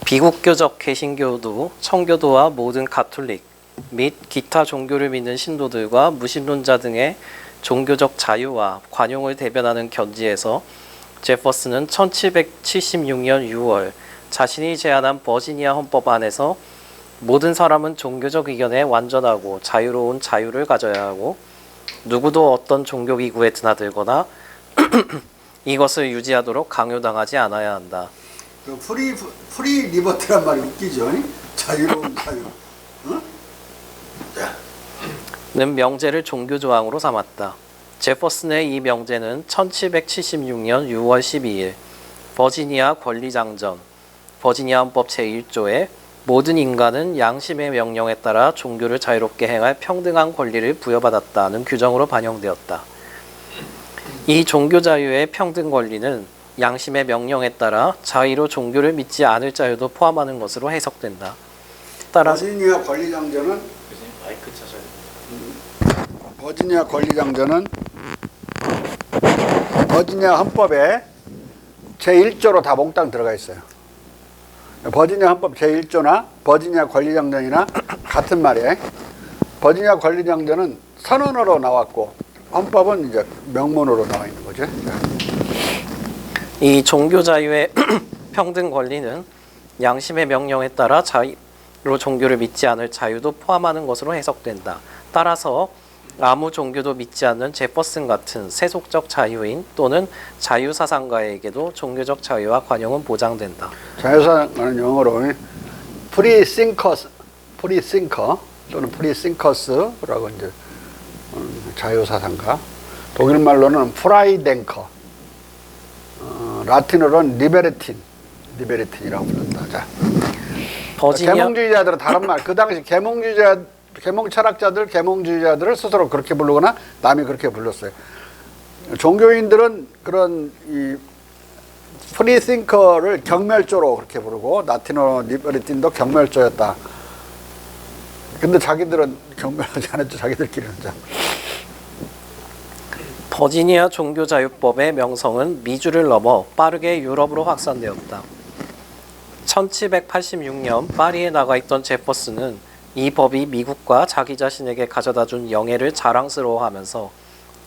비국교적 개신교도, 청교도와 모든 가톨릭 및 기타 종교를 믿는 신도들과 무신론자 등의 종교적 자유와 관용을 대변하는 견지에서 제퍼슨은 1776년 6월 자신이 제안한 버지니아 헌법 안에서 모든 사람은 종교적 의견에 완전하고 자유로운 자유를 가져야 하고 누구도 어떤 종교 기구에 드나들거나 이것을 유지하도록 강요당하지 않아야 한다. 그 프리 리버티란 말이 웃기죠? 자유로운 자유. 응? 는 명제를 종교 조항으로 삼았다. 제퍼슨의 이 명제는 1776년 6월 12일 버지니아 권리장전, 버지니아 헌법 제1조에 모든 인간은 양심의 명령에 따라 종교를 자유롭게 행할 평등한 권리를 부여받았다는 규정으로 반영되었다. 이 종교 자유의 평등 권리는 양심의 명령에 따라 자의로 종교를 믿지 않을 자유도 포함하는 것으로 해석된다. 따라서 버지니아 권리장전은 마이크 찾아야 버지니아 권리장전은 버지니아 헌법에 제1조로 다 몽땅 들어가 있어요. 버지니아 헌법 제1조나 버지니아 권리장전이나 같은 말이에요. 버지니아 권리장전은 선언으로 나왔고 헌법은 이제 명문으로 나와 있는 거죠. 이 종교 자유의 평등 권리는 양심의 명령에 따라 자유로 종교를 믿지 않을 자유도 포함하는 것으로 해석된다. 따라서 아무 종교도 믿지 않는 제퍼슨 같은 세속적 자유인 또는 자유사상가에게도 종교적 자유와 관용은 보장된다. 자유사상가는 영어로 프리싱커 또는 프리싱커스라고 이제 자유사상가. 독일 말로는 프라이덴커. 라틴어로는 리베르틴이라고 부른다. 자, 계몽주의자들은 다른 말. 그 당시 계몽 철학자들, 계몽주의자들을 스스로 그렇게 부르거나 남이 그렇게 불렀어요. 종교인들은 그런 이 프리싱커를 경멸조로 그렇게 부르고 라틴어 리베르틴도 경멸조였다. 근데 자기들은 경멸하지 않았죠. 자기들끼리는. 버지니아 종교자유법의 명성은 미주를 넘어 빠르게 유럽으로 확산되었다. 1786년 파리에 나가 있던 제퍼슨은 이 법이 미국과 자기 자신에게 가져다준 영예를 자랑스러워하면서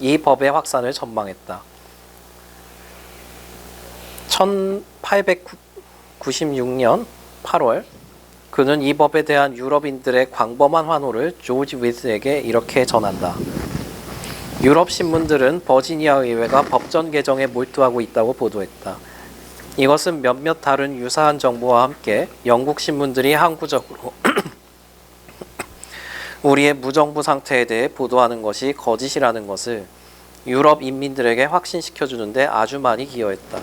이 법의 확산을 전망했다. 1896년 8월 그는 이 법에 대한 유럽인들의 광범한 환호를 조지 위스에게 이렇게 전한다. 유럽 신문들은 버지니아 의회가 법전 개정에 몰두하고 있다고 보도했다. 이것은 몇몇 다른 유사한 정보와 함께 영국 신문들이 항구적으로 우리의 무정부 상태에 대해 보도하는 것이 거짓이라는 것을 유럽 인민들에게 확신시켜주는데 아주 많이 기여했다.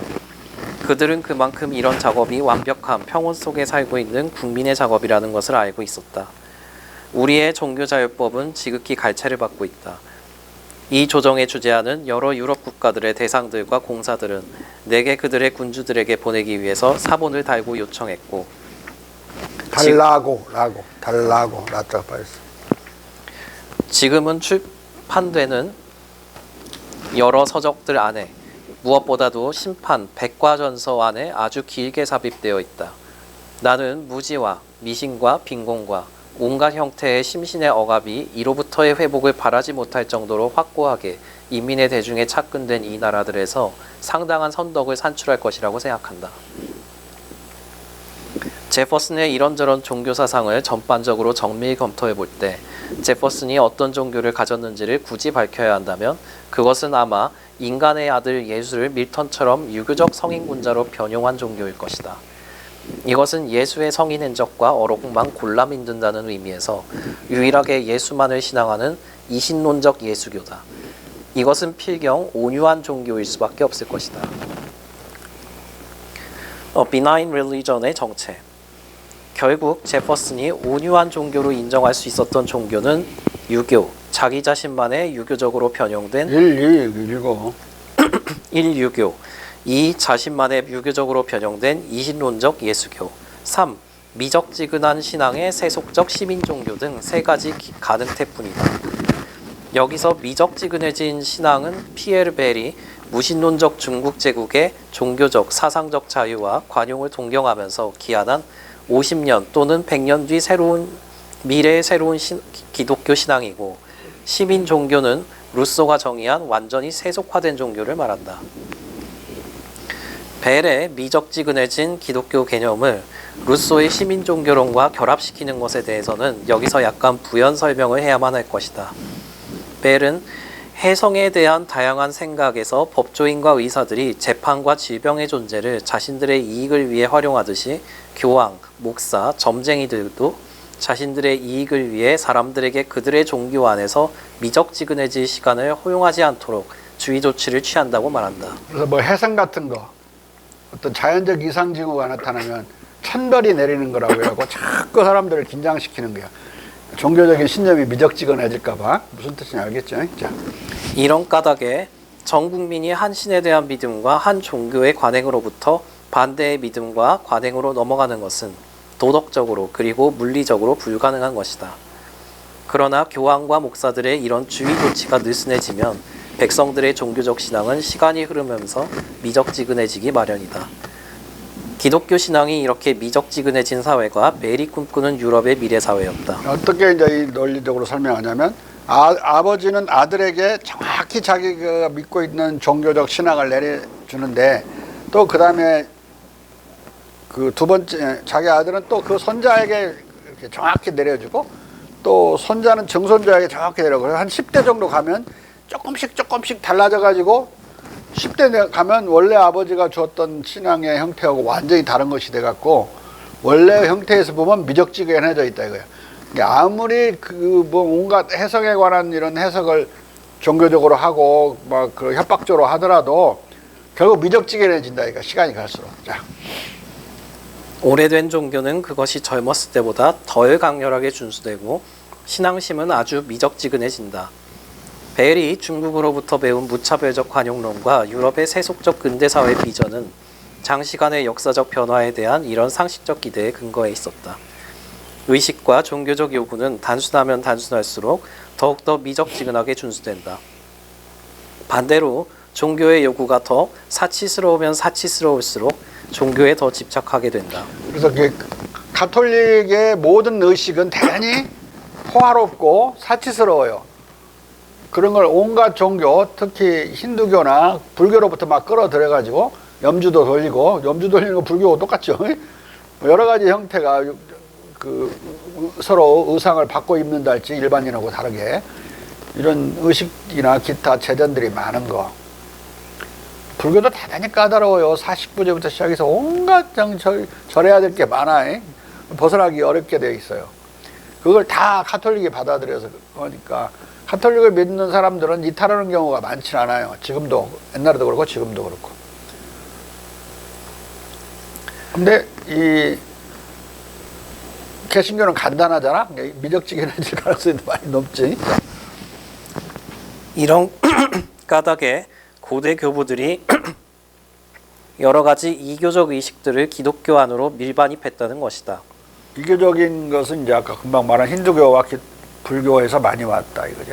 그들은 그만큼 이런 작업이 완벽한 평온 속에 살고 있는 국민의 작업이라는 것을 알고 있었다. 우리의 종교자유법은 지극히 갈채를 받고 있다. 이 조정에 주재하는 여러 유럽 국가들의 대상들과 공사들은 내게 그들의 군주들에게 보내기 위해서 사본을 달고 요청했고 달라고 라자가 빠졌어. 지금은 출판되는 여러 서적들 안에 무엇보다도 심판 백과전서 안에 아주 길게 삽입되어 있다. 나는 무지와 미신과 빈곤과 온갖 형태의 심신의 억압이 이로부터의 회복을 바라지 못할 정도로 확고하게 인민의 대중에 착근된 이 나라들에서 상당한 선덕을 산출할 것이라고 생각한다. 제퍼슨의 이런저런 종교 사상을 전반적으로 정밀히 검토해 볼 때 제퍼슨이 어떤 종교를 가졌는지를 굳이 밝혀야 한다면 그것은 아마 인간의 아들 예수를 밀턴처럼 유교적 성인군자로 변용한 종교일 것이다. 이것은 예수의 성인 행적과 어록만 골라 믿는다는 의미에서 유일하게 예수만을 신앙하는 이신론적 예수교다. 이것은 필경 온유한 종교일 수밖에 없을 것이다. benign religion의 정체. 결국 제퍼슨이 온유한 종교로 인정할 수 있었던 종교는 유교, 자기 자신만의 유교적으로 변형된 1유교, 2. 자신만의 유교적으로 변형된 이신론적 예수교, 3. 미적지근한 신앙의 세속적 시민종교 등 세 가지 가능태뿐이다. 여기서 미적지근해진 신앙은 피에르 벨이 무신론적 중국 제국의 종교적, 사상적 자유와 관용을 동경하면서 기한한 50년 또는 100년 뒤 미래의 새로운 기독교 신앙이고, 시민 종교는 루소가 정의한 완전히 세속화된 종교를 말한다. 벨의 미적지근해진 기독교 개념을 루소의 시민 종교론과 결합시키는 것에 대해서는 여기서 약간 부연 설명을 해야만 할 것이다. 벨은 혜성에 대한 다양한 생각에서 법조인과 의사들이 재판과 질병의 존재를 자신들의 이익을 위해 활용하듯이 교황, 목사, 점쟁이들도 자신들의 이익을 위해 사람들에게 그들의 종교 안에서 미적지근해질 시간을 허용하지 않도록 주의 조치를 취한다고 말한다. 그래서 뭐 해성 같은 거, 어떤 자연적 이상 징후가 나타나면 천벌이 내리는 거라고 하고 자꾸 사람들을 긴장시키는 거야. 종교적인 신념이 미적지근해질까 봐. 무슨 뜻인지 알겠죠? 자. 이런 까닭에 전 국민이 한 신에 대한 믿음과 한 종교의 관행으로부터 반대의 믿음과 관행으로 넘어가는 것은 도덕적으로 그리고 물리적으로 불가능한 것이다. 그러나 교황과 목사들의 이런 주의 조치가 느슨해지면 백성들의 종교적 신앙은 시간이 흐르면서 미적지근해지기 마련이다. 기독교 신앙이 이렇게 미적지근해진 사회가 벨이 꿈꾸는 유럽의 미래 사회였다. 어떻게 이제 이 논리적으로 설명하냐면 아버지는 아들에게 정확히 자기가 믿고 있는 종교적 신앙을 내려주는데 또 그 다음에 그 두 번째 자기 아들은 또 그 손자에게 이렇게 정확히 내려주고 또 손자는 증손자에게 정확히 내려주고 한 10대 정도 가면 조금씩 달라져 가지고 10대 가면 원래 아버지가 주었던 신앙의 형태하고 완전히 다른 것이 돼 갖고 원래 형태에서 보면 미적지근해져 있다 이거야. 아무리 그 뭐 온갖 해석에 관한 이런 해석을 종교적으로 하고 막 그 협박적으로 하더라도 결국 미적지근해진다 이거 시간이 갈수록. 자. 오래된 종교는 그것이 젊었을 때보다 덜 강렬하게 준수되고 신앙심은 아주 미적지근해진다. 벨이 중국으로부터 배운 무차별적 관용론과 유럽의 세속적 근대사회 비전은 장시간의 역사적 변화에 대한 이런 상식적 기대에 근거해 있었다. 의식과 종교적 요구는 단순하면 단순할수록 더욱더 미적지근하게 준수된다. 반대로 종교의 요구가 더 사치스러우면 사치스러울수록 종교에 더 집착하게 된다. 그래서 가톨릭의 모든 의식은 대단히 호화롭고 사치스러워요. 그런 걸 온갖 종교, 특히 힌두교나 불교로부터 막 끌어들여가지고 염주도 돌리고, 염주 돌리는 거 불교하고 똑같죠. 여러 가지 형태가 그 서로 의상을 바꿔 입는다 할지 일반인하고 다르게 이런 의식이나 기타 제전들이 많은 거. 불교도 대단히 까다로워요. 49제부터 시작해서 온갖 절해야 될 게 많아. 벗어나기 어렵게 되어 있어요. 그걸 다 가톨릭이 받아들여서 그러니까 가톨릭을 믿는 사람들은 이탈하는 경우가 많지 않아요. 지금도 옛날에도 그렇고 지금도 그렇고. 근데 이 개신교는 간단하잖아. 미적지근해질 가능성이 많이 높지. 이런 까닭에 고대 교부들이 여러 가지 이교적 의식들을 기독교 안으로 밀반입했다는 것이다. 이교적인 것은 이제 아까 금방 말한 힌두교와 불교에서 많이 왔다 이거지.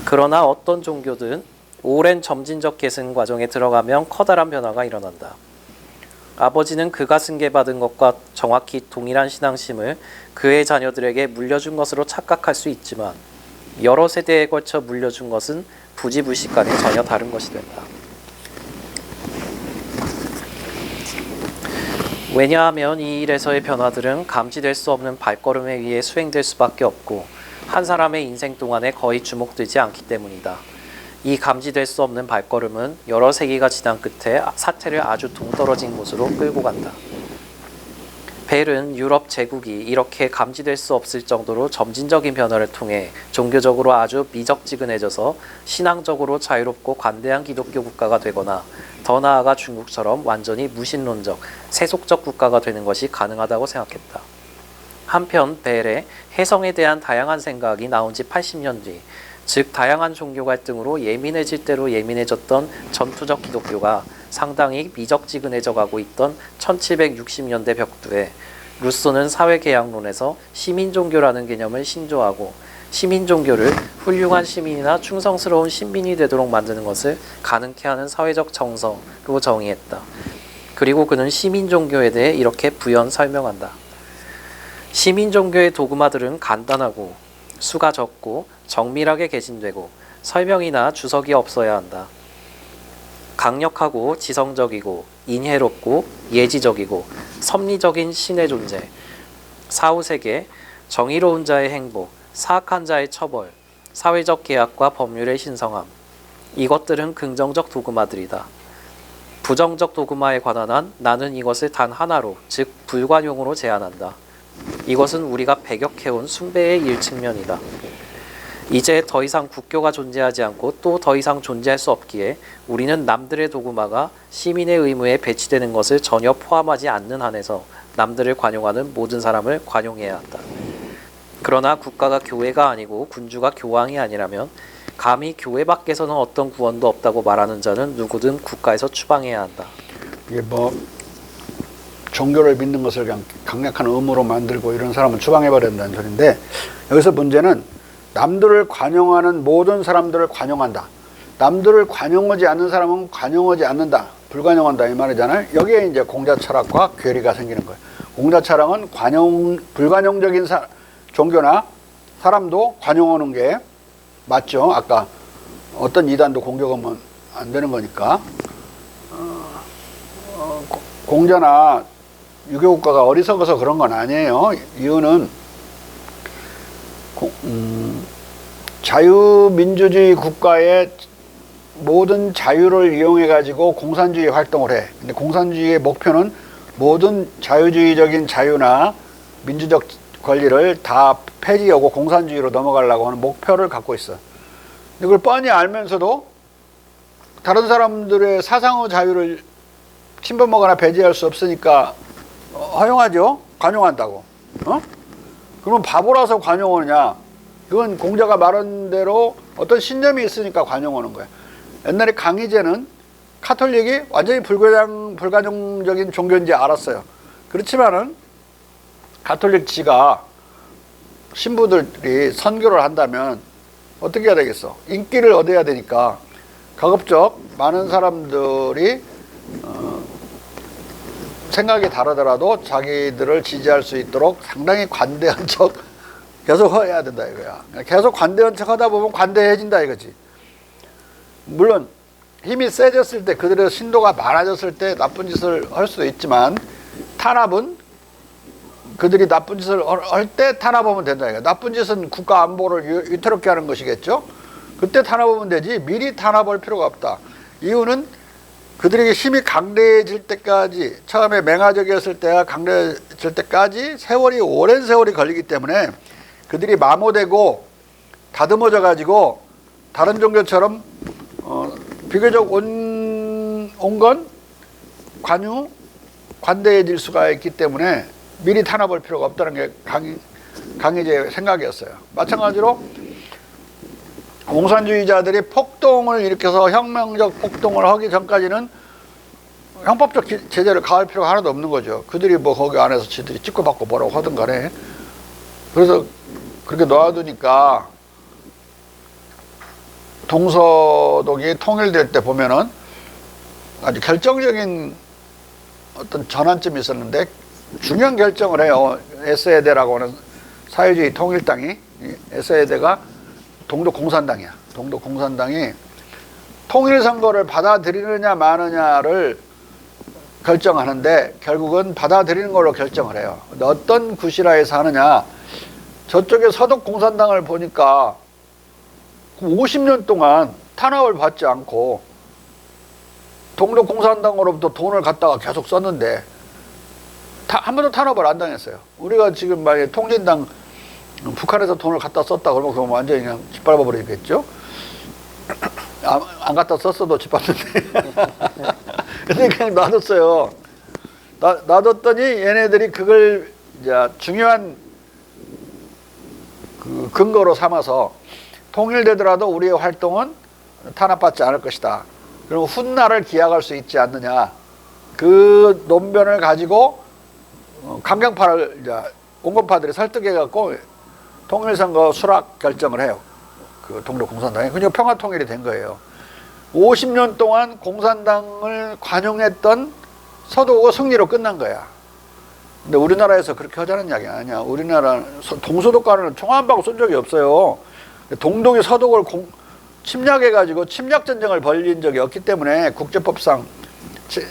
그러나 어떤 종교든 오랜 점진적 계승 과정에 들어가면 커다란 변화가 일어난다. 아버지는 그가 승계받은 것과 정확히 동일한 신앙심을 그의 자녀들에게 물려준 것으로 착각할 수 있지만 여러 세대에 걸쳐 물려준 것은 부지불식간에 전혀 다른 것이 된다. 왜냐하면 이 일에서의 변화들은 감지될 수 없는 발걸음에 의해 수행될 수밖에 없고 한 사람의 인생 동안에 거의 주목되지 않기 때문이다. 이 감지될 수 없는 발걸음은 여러 세기가 지난 끝에 사태를 아주 동떨어진 곳으로 끌고 간다. 벨은 유럽 제국이 이렇게 감지될 수 없을 정도로 점진적인 변화를 통해 종교적으로 아주 미적지근해져서 신앙적으로 자유롭고 관대한 기독교 국가가 되거나 더 나아가 중국처럼 완전히 무신론적, 세속적 국가가 되는 것이 가능하다고 생각했다. 한편 벨의 혜성에 대한 다양한 생각이 나온 지 80년 뒤, 즉 다양한 종교 갈등으로 예민해질 대로 예민해졌던 전투적 기독교가 상당히 미적지근해져 가고 있던 1760년대 벽두에 루소는 사회계약론에서 시민종교라는 개념을 신조하고 시민종교를 훌륭한 시민이나 충성스러운 신민이 되도록 만드는 것을 가능케 하는 사회적 정서로 정의했다. 그리고 그는 시민종교에 대해 이렇게 부연 설명한다. 시민 종교의 도구마들은 간단하고 수가 적고 정밀하게 개진되고 설명이나 주석이 없어야 한다. 강력하고 지성적이고 인혜롭고 예지적이고 섭리적인 신의 존재, 사후세계, 정의로운 자의 행복, 사악한 자의 처벌, 사회적 계약과 법률의 신성함, 이것들은 긍정적 도구마들이다. 부정적 도구마에 관한 한 나는 이것을 단 하나로, 즉 불관용으로 제한한다. 이것은 우리가 배격해온 숭배의 일측면이다. 이제 더 이상 국교가 존재하지 않고 또 더 이상 존재할 수 없기에 우리는 남들의 도구마가 시민의 의무에 배치되는 것을 전혀 포함하지 않는 한에서 남들을 관용하는 모든 사람을 관용해야 한다. 그러나 국가가 교회가 아니고 군주가 교황이 아니라면 감히 교회 밖에서는 어떤 구원도 없다고 말하는 자는 누구든 국가에서 추방해야 한다. 이게 뭐 종교를 믿는 것을 그냥 강력한 의무로 만들고 이런 사람은 추방해버려야 된다는 소리인데, 여기서 문제는 남들을 관용하는 모든 사람들을 관용한다. 남들을 관용하지 않는 사람은 관용하지 않는다. 불관용한다 이 말이잖아요. 여기에 이제 공자 철학과 괴리가 생기는 거예요. 공자 철학은 불관용적인 종교나 사람도 관용하는 게 맞죠. 아까 어떤 이단도 공격하면 안 되는 거니까. 공자나 유교국가가 어리석어서 그런 건 아니에요. 이유는 자유민주주의 국가의 모든 자유를 이용해 가지고 공산주의 활동을 해. 근데 공산주의의 목표는 모든 자유주의적인 자유나 민주적 권리를 다 폐지하고 공산주의로 넘어가려고 하는 목표를 갖고 있어. 근데 그걸 뻔히 알면서도 다른 사람들의 사상의 자유를 침범하거나 배제할 수 없으니까 허용하죠. 관용한다고. 그러면 바보라서 관용하느냐? 그건 공자가 말한 대로 어떤 신념이 있으니까 관용하는 거야. 옛날에 강희제는 카톨릭이 완전히 불관용적인 종교인지 알았어요. 그렇지만은 가톨릭 지가 신부들이 선교를 한다면 어떻게 해야 되겠어? 인기를 얻어야 되니까 가급적 많은 사람들이 생각이 다르더라도 자기들을 지지할 수 있도록 상당히 관대한 척 계속 해야 된다 이거야. 계속 관대한 척 하다 보면 관대해진다 이거지. 물론 힘이 세졌을 때, 그들의 신도가 많아졌을 때 나쁜 짓을 할 수도 있지만, 탄압은 그들이 나쁜 짓을 할 때 탄압하면 된다 이거야. 나쁜 짓은 국가 안보를 위태롭게 하는 것이겠죠. 그때 탄압하면 되지 미리 탄압할 필요가 없다. 이유는 그들에게 힘이 강대해질 때까지, 처음에 맹아적이었을 때가 강대해질 때까지 세월이, 오랜 세월이 걸리기 때문에 그들이 마모되고 다듬어져 가지고 다른 종교처럼 비교적 온 건 관대해질 수가 있기 때문에 미리 탄압할 필요가 없다는 게 강희제의 생각이었어요. 마찬가지로 공산주의자들이 폭동을 일으켜서 혁명적 폭동을 하기 전까지는 형법적 제재를 가할 필요가 하나도 없는 거죠. 그들이 뭐 거기 안에서 지들이 찍고 받고 뭐라고 하든 간에. 그래서 그렇게 놔두니까 동서독이 통일될 때 보면은 아주 결정적인 어떤 전환점이 있었는데, 중요한 결정을 해요. SED라고 하는 사회주의 통일당이, SED가 동독공산당이야. 동독공산당이 통일선거를 받아들이느냐 마느냐를 결정하는데 결국은 받아들이는 걸로 결정을 해요. 근데 어떤 구실하에서 하느냐, 저쪽에 서독공산당을 보니까 50년 동안 탄압을 받지 않고 동독공산당으로부터 돈을 갖다가 계속 썼는데 한 번도 탄압을 안 당했어요. 우리가 지금 만약에 통진당 북한에서 돈을 갖다 썼다 그러면 그건 완전히 그냥 짓밟아 버리겠죠. 안 갖다 썼어도 짓밟는데. 근데 그냥 놔뒀어요. 놔뒀더니 얘네들이 그걸 이제 중요한 그 근거로 삼아서 통일되더라도 우리의 활동은 탄압받지 않을 것이다. 그리고 훗날을 기약할 수 있지 않느냐. 그 논변을 가지고 강경파를 이제 온건파들이 설득해갖고 통일선거 수락 결정을 해요. 그 동독공산당이. 그냥 평화통일이 된 거예요. 50년 동안 공산당을 관용했던 서독의 승리로 끝난 거야. 근데 우리나라에서 그렇게 하자는 이야기 아니야. 우리나라 동서독과는 총 한 방 쏜 적이 없어요. 동독이 서독을 침략해가지고 침략 전쟁을 벌인 적이 없기 때문에 국제법상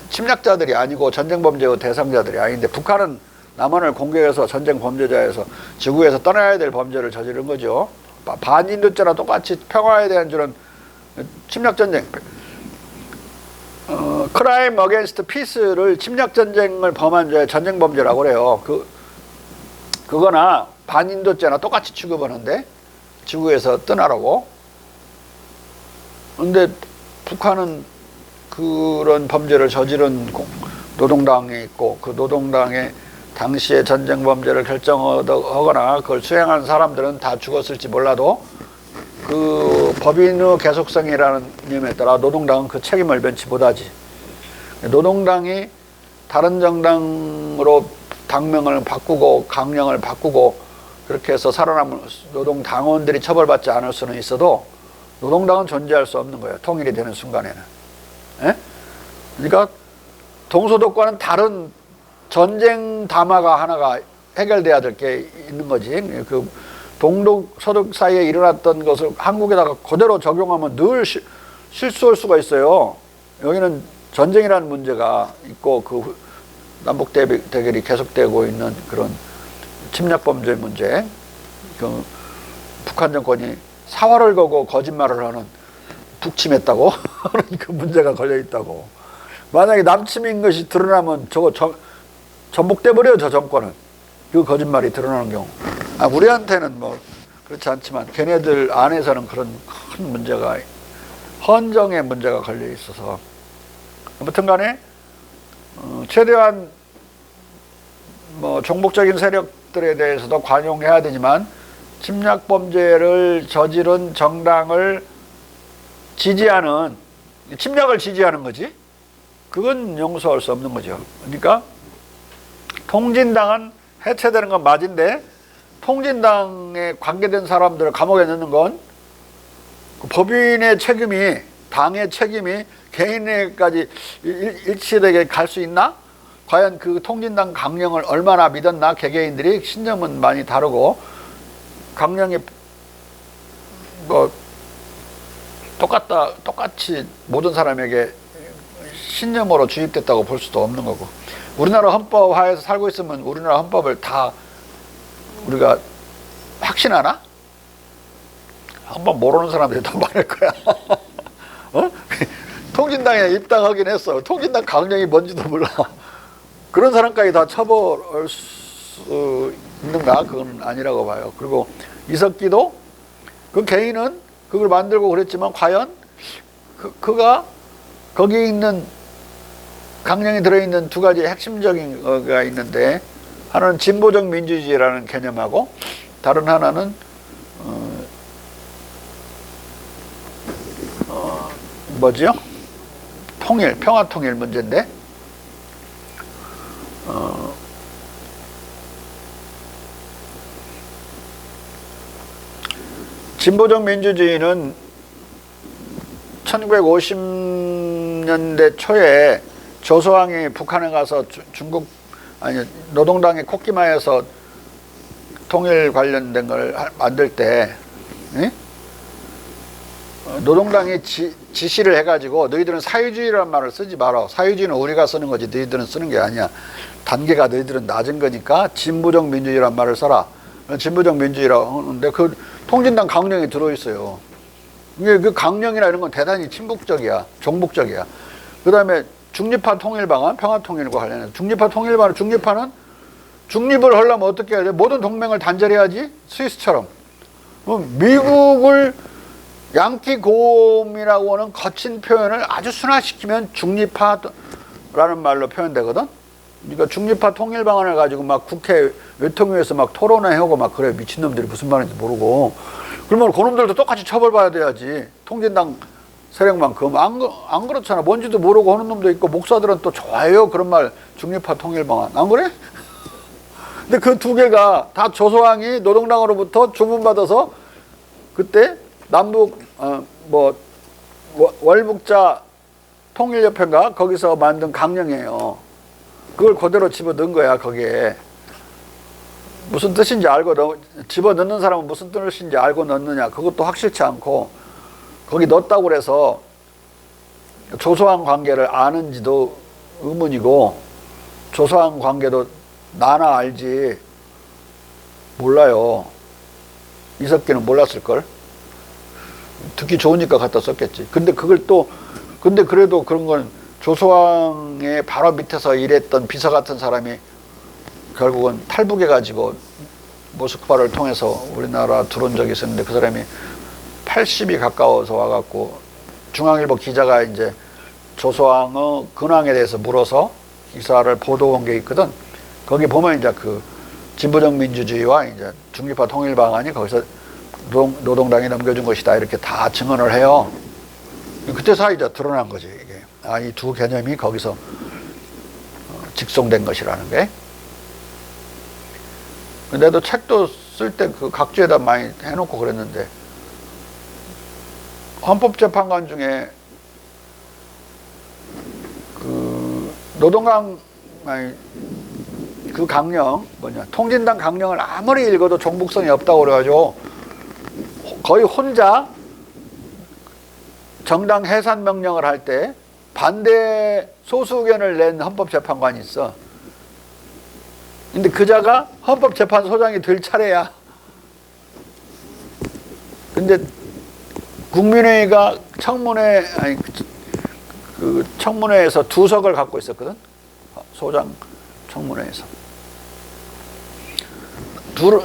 침략자들이 아니고 전쟁 범죄의 대상자들이 아닌데, 북한은 남한을 공격해서 전쟁 범죄자에서 지구에서 떠나야 될 범죄를 저지른 거죠. 반인도죄랑 똑같이 평화에 대한 줄은 침략 전쟁, 크라임 어게인스트 피스를 침략 전쟁을 범한 죄 전쟁 범죄라고 그래요. 그거나 반인도죄나 똑같이 취급하는데, 지구에서 떠나라고. 근데 북한은 그런 범죄를 저지른 노동당이 있고, 그 노동당의 당시에 전쟁 범죄를 결정하거나 그걸 수행한 사람들은 다 죽었을지 몰라도 그 법인의 계속성이라는 이념에 따라 노동당은 그 책임을 면치 못하지. 노동당이 다른 정당으로 당명을 바꾸고 강령을 바꾸고 그렇게 해서 살아남은 노동당원들이 처벌받지 않을 수는 있어도 노동당은 존재할 수 없는 거예요. 통일이 되는 순간에는. 예? 그러니까 동서독과는 다른 전쟁 담화가 하나가 해결돼야 될 게 있는 거지. 그 동독 서독 사이에 일어났던 것을 한국에다가 그대로 적용하면 늘 실수할 수가 있어요. 여기는 전쟁이라는 문제가 있고, 그 남북 대결이 계속되고 있는 그런 침략 범죄 문제, 그 북한 정권이 사활을 거고 거짓말을 하는 북침했다고 그 문제가 걸려 있다고. 만약에 남침인 것이 드러나면 저거 전복돼 버려요, 저 정권은. 그 거짓말이 드러나는 경우. 우리한테는 뭐 그렇지 않지만 걔네들 안에서는 그런 큰 문제가, 헌정의 문제가 걸려 있어서. 아무튼 간에 최대한 뭐 종북적인 세력들에 대해서도 관용해야 되지만, 침략 범죄를 저지른 정당을 지지하는, 침략을 지지하는 거지, 그건 용서할 수 없는 거죠. 그러니까 통진당은 해체되는 건 맞은데, 통진당에 관계된 사람들을 감옥에 넣는 건 그 법인의 책임이, 당의 책임이 개인에게까지 일치되게 갈 수 있나? 과연 그 통진당 강령을 얼마나 믿었나? 개개인들이 신념은 많이 다르고, 강령이 뭐 똑같이 모든 사람에게 신념으로 주입됐다고 볼 수도 없는 거고. 우리나라 헌법 하에서 살고 있으면 우리나라 헌법을 다 우리가 확신하나? 헌법 모르는 사람들이 더 많을 거야. 어? 통진당에 입당하긴 했어. 통진당 강령이 뭔지도 몰라. 그런 사람까지 다 처벌할 수 있는가? 그건 아니라고 봐요. 그리고 이석기도 그 개인은 그걸 만들고 그랬지만, 과연 그가 거기 있는 강령이 들어있는 두 가지 핵심적인 거가 있는데, 하나는 진보적 민주주의라는 개념하고, 다른 하나는 뭐지요? 통일, 평화통일 문제인데, 진보적 민주주의는 1950년대 초에 조소왕이 북한에 가서 노동당의 코키마에서 통일 관련된 걸 만들 때, 노동당이 지시를 해가지고, 너희들은 사회주의라는 말을 쓰지 마라. 사회주의는 우리가 쓰는 거지 너희들은 쓰는 게 아니야. 단계가 너희들은 낮은 거니까 진보적 민주주의라는 말을 써라. 진보적 민주주의라고 하는데, 그 통진당 강령이 들어있어요. 그 강령이나 이런 건 대단히 친북적이야, 종북적이야. 그 다음에 중립화 통일 방안, 평화 통일과 관련해서 중립화 통일 방안, 중립화는 중립을 하려면 어떻게 해야 돼? 모든 동맹을 단절해야지. 스위스처럼. 미국을 양키고음이라고 하는 거친 표현을 아주 순화시키면 중립화라는 말로 표현되거든. 그러니까 중립화 통일 방안을 가지고 막 국회 외통위에서 막 토론회 하고 막 그래. 미친놈들이 무슨 말인지 모르고. 그러면 그놈들도 똑같이 처벌받아야 돼야지. 통진당 세력만큼. 안 그렇잖아. 뭔지도 모르고 하는 놈도 있고, 목사들은 또 좋아해요. 그런 말, 중립화 통일 방안. 안 그래? 근데 그 두 개가 다 조소왕이 노동당으로부터 주문받아서 그때 남북 월북자 통일협회인가 거기서 만든 강령이에요. 그걸 그대로 집어넣은 거야 거기에. 무슨 뜻인지 알고 집어넣는 사람은 무슨 뜻인지 알고 넣느냐, 그것도 확실치 않고, 거기 넣었다고 그래서 조소한 관계를 아는지도 의문이고, 조소한 관계도 나나 알지 몰라요. 이석기는 몰랐을걸. 듣기 좋으니까 갖다 썼겠지. 근데 그래도 그런 건 조소왕의 바로 밑에서 일했던 비서 같은 사람이 결국은 탈북해가지고 모스크바를 통해서 우리나라 들어온 적이 있었는데, 그 사람이 80이 가까워서 와갖고 중앙일보 기자가 이제 조소왕의 근황에 대해서 물어서 기사를 보도한 게 있거든. 거기 보면 이제 그 진보적 민주주의와 이제 중립화 통일 방안이 거기서 노동당이 넘겨준 것이다, 이렇게 다 증언을 해요. 그때서 이제 드러난 거지, 이게. 아, 이 두 개념이 거기서 직송된 것이라는 게. 근데도 책도 쓸 때 그 각주에다 많이 해놓고 그랬는데, 헌법재판관 중에 그 노동강, 아니, 그 강령, 통진당 강령을 아무리 읽어도 종북성이 없다고 그래가지고 거의 혼자 정당 해산 명령을 할 때 반대 소수 의견을 낸 헌법재판관이 있어. 근데 그자가 헌법재판소장이 될 차례야. 근데 국민회의가 청문회에서 2석을 갖고 있었거든. 소장 청문회에서.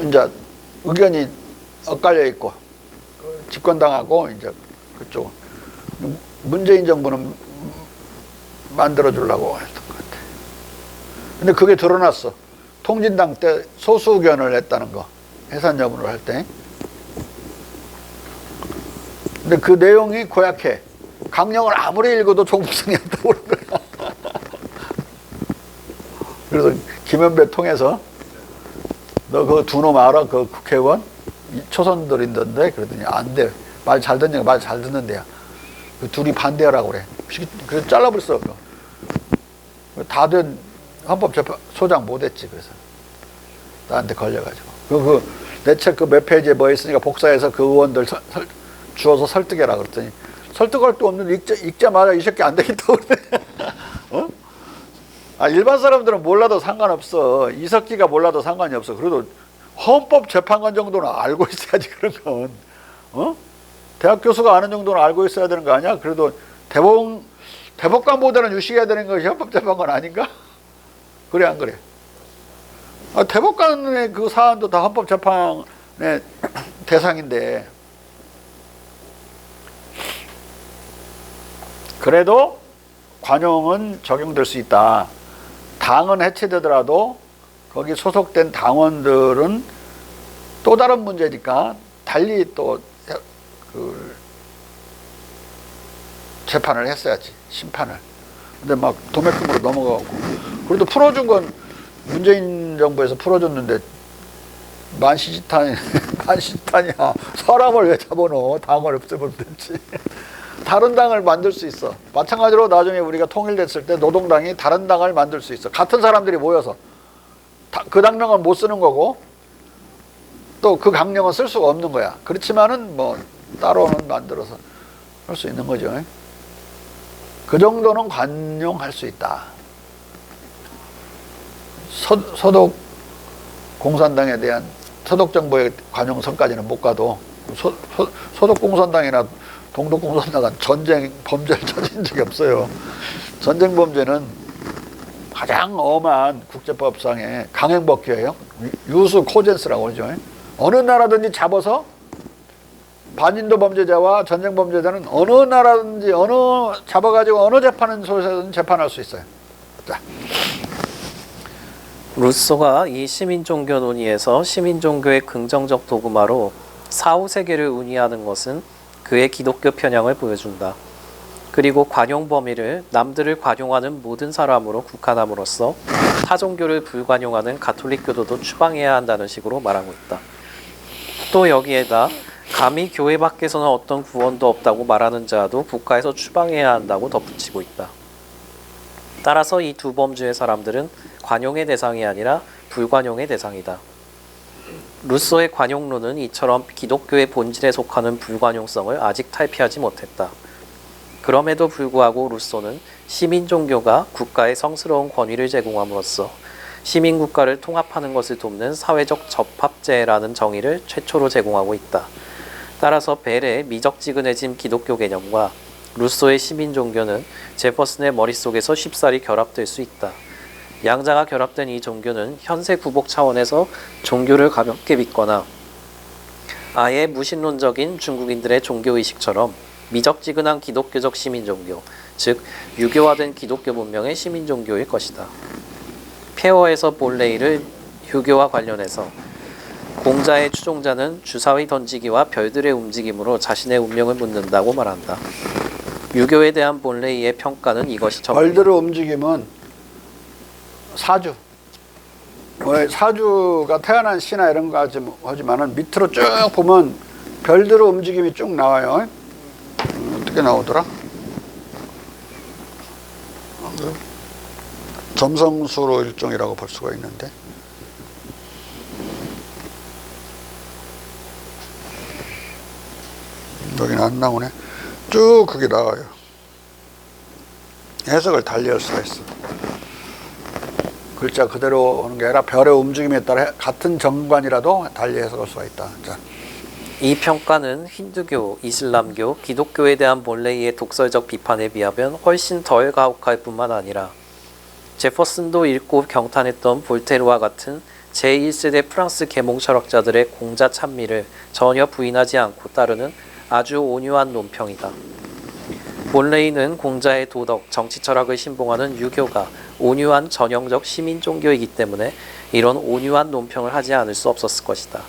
이제 의견이 엇갈려 있고, 집권당하고 이제 그쪽 문재인 정부는 만들어 주려고 했던 것 같아. 근데 그게 드러났어. 통진당 때 소수 의견을 냈다는 거, 해산 여부를 할 때. 근데 그 내용이 고약해. 강령을 아무리 읽어도 종북성이 없다고 그런 거야. 그래서 김현배 통해서 너 그 두 놈 알아? 그 국회의원? 초선들인던데? 그러더니 안 돼. 말 잘 듣는 말 잘 듣는데야. 그 둘이 반대하라고 그래. 그래서 잘라버렸어. 다 된 헌법재판 소장 못했지. 그래서 나한테 걸려가지고 내 책 그 몇 페이지에 뭐 있으니까 복사해서 그 의원들 주어서 설득해라 그랬더니, 설득할 수 없는데 읽자마자 이 새끼 안 되겠다고 그래. 어? 아, 일반 사람들은 몰라도 상관없어. 이석기가 몰라도 상관이 없어. 그래도 헌법재판관 정도는 알고 있어야지, 그런 건. 어? 대학 교수가 아는 정도는 알고 있어야 되는 거 아니야? 그래도 대법관보다는 유식해야 되는 것이 헌법재판관 아닌가? 그래, 안 그래? 아, 대법관의 그 사안도 다 헌법재판의 대상인데. 그래도 관용은 적용될 수 있다. 당은 해체되더라도 거기 소속된 당원들은 또 다른 문제니까 달리 또 그 재판을 했어야지, 심판을. 근데 막 도매금으로 넘어가고. 그래도 풀어준 건 문재인 정부에서 풀어줬는데 만시지탄이야. 사람을 왜 잡아놓어? 당을 없애면 됐지. 다른 당을 만들 수 있어. 마찬가지로 나중에 우리가 통일됐을 때 노동당이 다른 당을 만들 수 있어. 같은 사람들이 모여서. 그 강령은 못 쓰는 거고, 또 그 강령은 쓸 수가 없는 거야. 그렇지만은 뭐 따로는 만들어서 할 수 있는 거죠. 그 정도는 관용할 수 있다. 서독 공산당에 대한 서독 정부의 관용성까지는 못 가도, 서독 공산당이나 동독 공산당은 전쟁 범죄를 저지른 적이 없어요. 전쟁 범죄는 가장 엄한 국제법상의 강행법규예요. 유수 코젠스라고 그러죠. 어느 나라든지 잡아서 반인도 범죄자와 전쟁 범죄자는 어느 나라든지 잡아가지고 어느 재판소에서든 재판할 수 있어요. 자. 루소가 이 시민종교 논의에서 시민종교의 긍정적 도구마로 사후세계를 운의하는 것은 그의 기독교 편향을 보여준다. 그리고 관용 범위를 남들을 관용하는 모든 사람으로 국한함으로써 타종교를 불관용하는 가톨릭교도도 추방해야 한다는 식으로 말하고 있다. 또 여기에다 감히 교회 밖에서는 어떤 구원도 없다고 말하는 자도 국가에서 추방해야 한다고 덧붙이고 있다. 따라서 이 두 범주의 사람들은 관용의 대상이 아니라 불관용의 대상이다. 루소의 관용론은 이처럼 기독교의 본질에 속하는 불관용성을 아직 탈피하지 못했다. 그럼에도 불구하고 루소는 시민 종교가 국가에 성스러운 권위를 제공함으로써 시민 국가를 통합하는 것을 돕는 사회적 접합제라는 정의를 최초로 제공하고 있다. 따라서 벨의 미적지근해진 기독교 개념과 루소의 시민 종교는 제퍼슨의 머릿속에서 쉽사리 결합될 수 있다. 양자가 결합된 이 종교는 현세 구복 차원에서 종교를 가볍게 믿거나 아예 무신론적인 중국인들의 종교의식처럼 미적지근한 기독교적 시민종교, 즉 유교화된 기독교 문명의 시민종교일 것이다. 페어에서 볼레이를 유교와 관련해서 공자의 추종자는 주사위 던지기와 별들의 움직임으로 자신의 운명을 묻는다고 말한다. 유교에 대한 볼레이의 평가는 이것이 별들의 움직임은 사주. 사주가 태어난 시나 이런 거 하지만은 밑으로 쭉 보면 별들의 움직임이 쭉 나와요. 어떻게 나오더라? 점성수로 일종이라고 볼 수가 있는데. 여기는 안 나오네. 쭉 그게 나와요. 해석을 달리 할 수가 있어. 글자 그대로 오는 게 아니라 별의 움직임에 따라 같은 정관이라도 달리 해석할 수가 있다. 자. 이 평가는 힌두교, 이슬람교, 기독교에 대한 볼레이의 독설적 비판에 비하면 훨씬 덜 가혹할 뿐만 아니라 제퍼슨도 읽고 경탄했던 볼테르와 같은 제1세대 프랑스 계몽 철학자들의 공자 찬미를 전혀 부인하지 않고 따르는 아주 온유한 논평이다. 볼레이는 공자의 도덕, 정치 철학을 신봉하는 유교가 온유한 전형적 시민 종교이기 때문에 이런 온유한 논평을 하지 않을 수 없었을 것이다.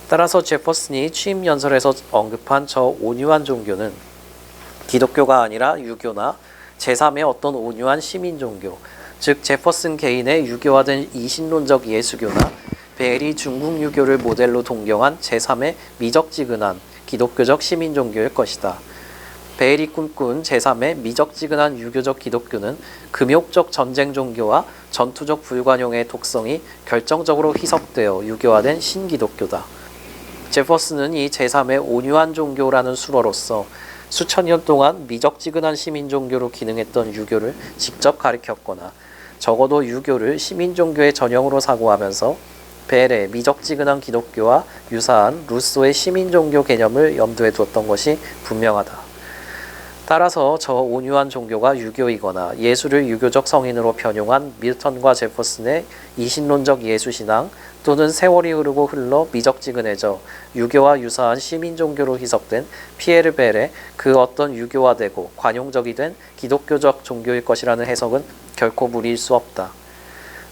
따라서 제퍼슨이 취임 연설에서 언급한 저 온유한 종교는 기독교가 아니라 유교나 제3의 어떤 온유한 시민 종교, 즉 제퍼슨 개인의 유교화된 이신론적 예수교나 벨이 중국 유교를 모델로 동경한 제3의 미적지근한 기독교적 시민 종교일 것이다. 벨이 꿈꾼 제3의 미적지근한 유교적 기독교는 금욕적 전쟁 종교와 전투적 불관용의 독성이 결정적으로 희석되어 유교화된 신기독교다. 제퍼슨은 이 제3의 온유한 종교라는 수로로서 수천 년 동안 미적지근한 시민 종교로 기능했던 유교를 직접 가리켰거나 적어도 유교를 시민 종교의 전형으로 사고하면서 벨의 미적지근한 기독교와 유사한 루소의 시민 종교 개념을 염두에 두었던 것이 분명하다. 따라서 저 온유한 종교가 유교이거나 예수를 유교적 성인으로 변용한 밀턴과 제퍼슨의 이신론적 예수신앙 또는 세월이 흐르고 흘러 미적지근해져 유교와 유사한 시민 종교로 희석된 피에르 벨의 그 어떤 유교화되고 관용적이 된 기독교적 종교일 것이라는 해석은 결코 무리일 수 없다.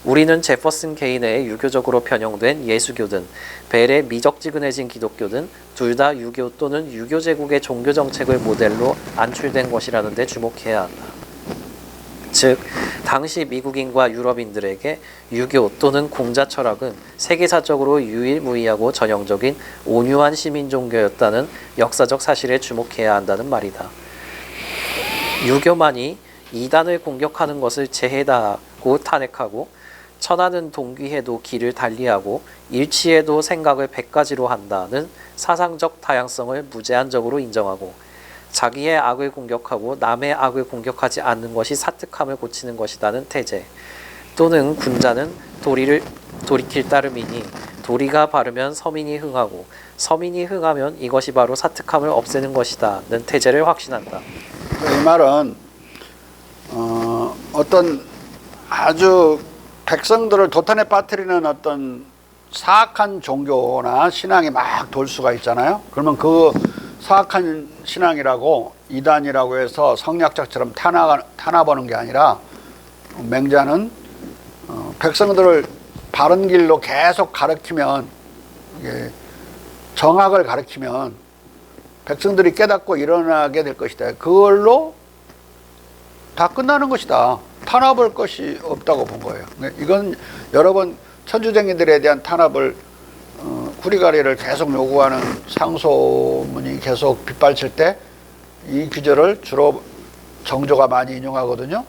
우리는 제퍼슨 개인의 유교적으로 변형된 예수교든 벨의 미적지근해진 기독교든 둘 다 유교 또는 유교 제국의 종교 정책을 모델로 안출된 것이라는 데 주목해야 한다. 즉 당시 미국인과 유럽인들에게 유교 또는 공자 철학은 세계사적으로 유일무이하고 전형적인 온유한 시민 종교였다는 역사적 사실에 주목해야 한다는 말이다. 유교만이 이단을 공격하는 것을 재해다하고 탄핵하고 천하는 동귀해도 길을 달리하고 일치해도 생각을 100가지로 한다는 사상적 다양성을 무제한적으로 인정하고 자기의 악을 공격하고 남의 악을 공격하지 않는 것이 사특함을 고치는 것이라는 태제 또는 군자는 도리를 돌이킬 따름이니 도리가 바르면 서민이 흥하고 서민이 흥하면 이것이 바로 사특함을 없애는 것이다는 태제를 확신한다. 이 말은 어떤 아주 백성들을 도탄에 빠뜨리는 어떤 사악한 종교나 신앙이 막 돌 수가 있잖아요. 그러면 그 사악한 신앙이라고 이단이라고 해서 성약자처럼 탄압하는 게 아니라 맹자는 백성들을 바른 길로 계속 가르치면 정학을 가르치면 백성들이 깨닫고 일어나게 될 것이다. 그걸로 다 끝나는 것이다. 탄압할 것이 없다고 본 거예요. 이건 여러 번 천주쟁이들에 대한 탄압을 후리가리를 계속 요구하는 상소문이 계속 빗발칠 때 이 규절을 주로 정조가 많이 인용하거든요.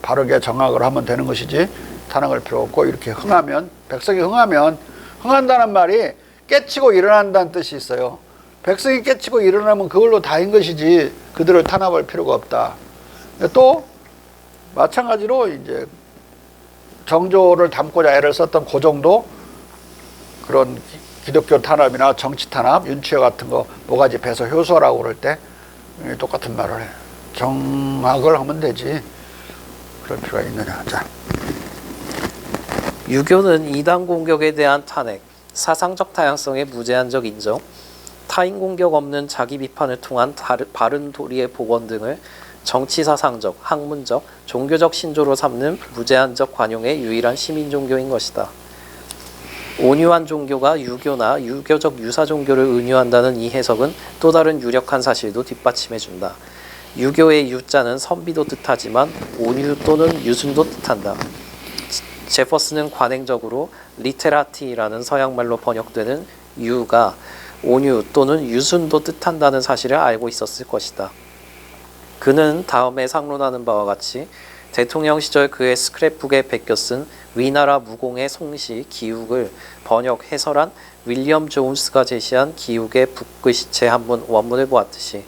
바르게 정학을 하면 되는 것이지 탄압할 필요 없고 이렇게 흥하면 백성이 흥하면 흥한다는 말이 깨치고 일어난다는 뜻이 있어요. 백성이 깨치고 일어나면 그걸로 다인 것이지 그들을 탄압할 필요가 없다. 또 마찬가지로 이제 정조를 담고자 애를 썼던 고종도 그런 기독교 탄압이나 정치 탄압, 윤치화 같은 거 모가지 배서 효소라고 그럴 때 똑같은 말을 해. 정악을 하면 되지. 그럴 필요가 있느냐. 자. 유교는 이단 공격에 대한 탄핵, 사상적 다양성의 무제한적 인정, 타인 공격 없는 자기 비판을 통한 바른 도리의 복원 등을 정치사상적, 학문적, 종교적 신조로 삼는 무제한적 관용의 유일한 시민 종교인 것이다. 온유한 종교가 유교나 유교적 유사 종교를 은유한다는 이 해석은 또 다른 유력한 사실도 뒷받침해준다. 유교의 유자는 선비도 뜻하지만 온유 또는 유순도 뜻한다. 제퍼슨은 관행적으로 리테라티라는 서양말로 번역되는 유가 온유 또는 유순도 뜻한다는 사실을 알고 있었을 것이다. 그는 다음에 상론하는 바와 같이 대통령 시절 그의 스크랩북에 베껴 쓴 위나라 무공의 송시 기욱을 번역 해설한 윌리엄 존스가 제시한 기욱의 북글씨체 한문 원문을 보았듯이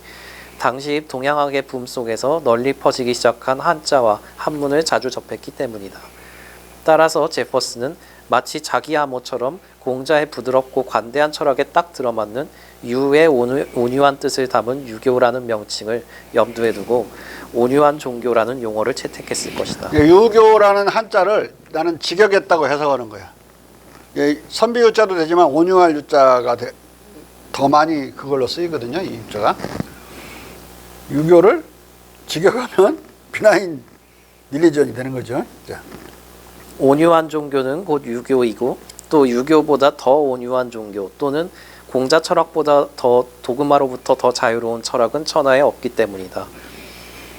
당시 동양학의 붐 속에서 널리 퍼지기 시작한 한자와 한문을 자주 접했기 때문이다. 따라서 제퍼슨은 마치 자기 암호처럼 공자의 부드럽고 관대한 철학에 딱 들어맞는 유의 온유한 뜻을 담은 유교라는 명칭을 염두에 두고 온유한 종교라는 용어를 채택했을 것이다. 유교라는 한자를 나는 직역했다고 해석하는 거야. 선비유자도 되지만 온유할 유자가 더 많이 그걸로 쓰이거든요. 이 유자가. 유교를 직역하면 비나인 릴리전이 되는 거죠. 자. 온유한 종교는 곧 유교이고 또 유교보다 더 온유한 종교 또는 공자 철학보다 더 도그마로부터 더 자유로운 철학은 천하에 없기 때문이다.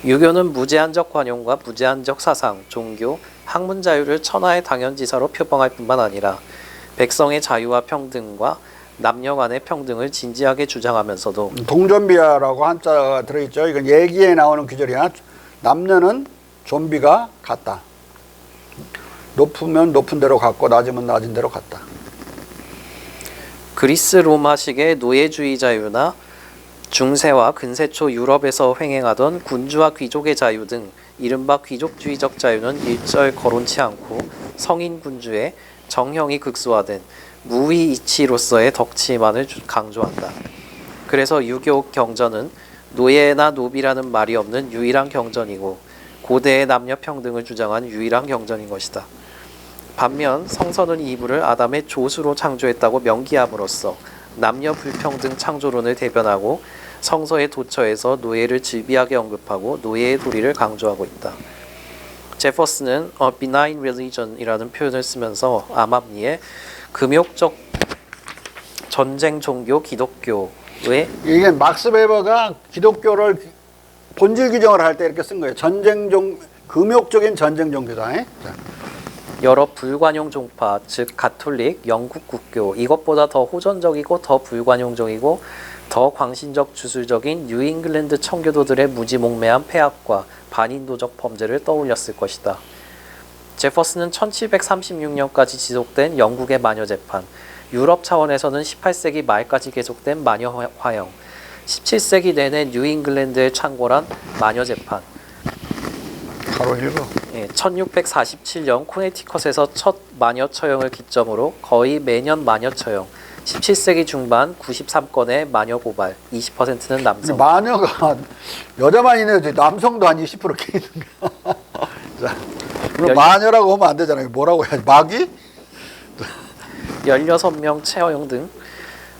유교는 무제한적 관용과 무제한적 사상, 종교, 학문 자유를 천하의 당연지사로 표방할 뿐만 아니라 백성의 자유와 평등과 남녀 간의 평등을 진지하게 주장하면서도 동존비하라고 한자가 들어있죠. 이건 예기에 나오는 규절이야. 남녀는 존비가 같다. 높으면 높은 대로 같고 낮으면 낮은 대로 같다. 그리스 로마식의 노예주의 자유나 중세와 근세초 유럽에서 횡행하던 군주와 귀족의 자유 등 이른바 귀족주의적 자유는 일절 거론치 않고 성인 군주의 정형이 극소화된 무위 이치로서의 덕치만을 강조한다. 그래서 유교 경전은 노예나 노비라는 말이 없는 유일한 경전이고 고대의 남녀 평등을 주장한 유일한 경전인 것이다. 반면 성서는 이불을 아담의 조수로 창조했다고 명기함으로써 남녀 불평등 창조론을 대변하고 성서의 도처에서 노예를 즐비하게 언급하고 노예의 도리를 강조하고 있다. 제퍼슨은 A Benign Religion이라는 표현을 쓰면서 암암리에 금욕적 전쟁 종교 기독교의 이게 막스 베버가 기독교를 본질 규정을 할 때 이렇게 쓴 거예요. 금욕적인 전쟁 종교다. 자. 여러 불관용 종파, 즉 가톨릭, 영국 국교 이것보다 더 호전적이고 더 불관용적이고 더 광신적 주술적인 뉴잉글랜드 청교도들의 무지몽매한 폐악과 반인도적 범죄를 떠올렸을 것이다. 제퍼슨은 1736년까지 지속된 영국의 마녀 재판, 유럽 차원에서는 18세기 말까지 계속된 마녀 화형, 17세기 내내 뉴잉글랜드에 창궐한 마녀 재판, 바로 읽어. 1647년 코네티컷에서 첫 마녀 처형을 기점으로 거의 매년 마녀 처형, 17세기 중반 93건의 마녀 고발, 20%는 남성. 마녀가 여자만 있는데 남성도 한 20% 끼는 거야. 자, 그럼 마녀라고 하면 안 되잖아요. 뭐라고 해야지? 마귀? 16명 처형 등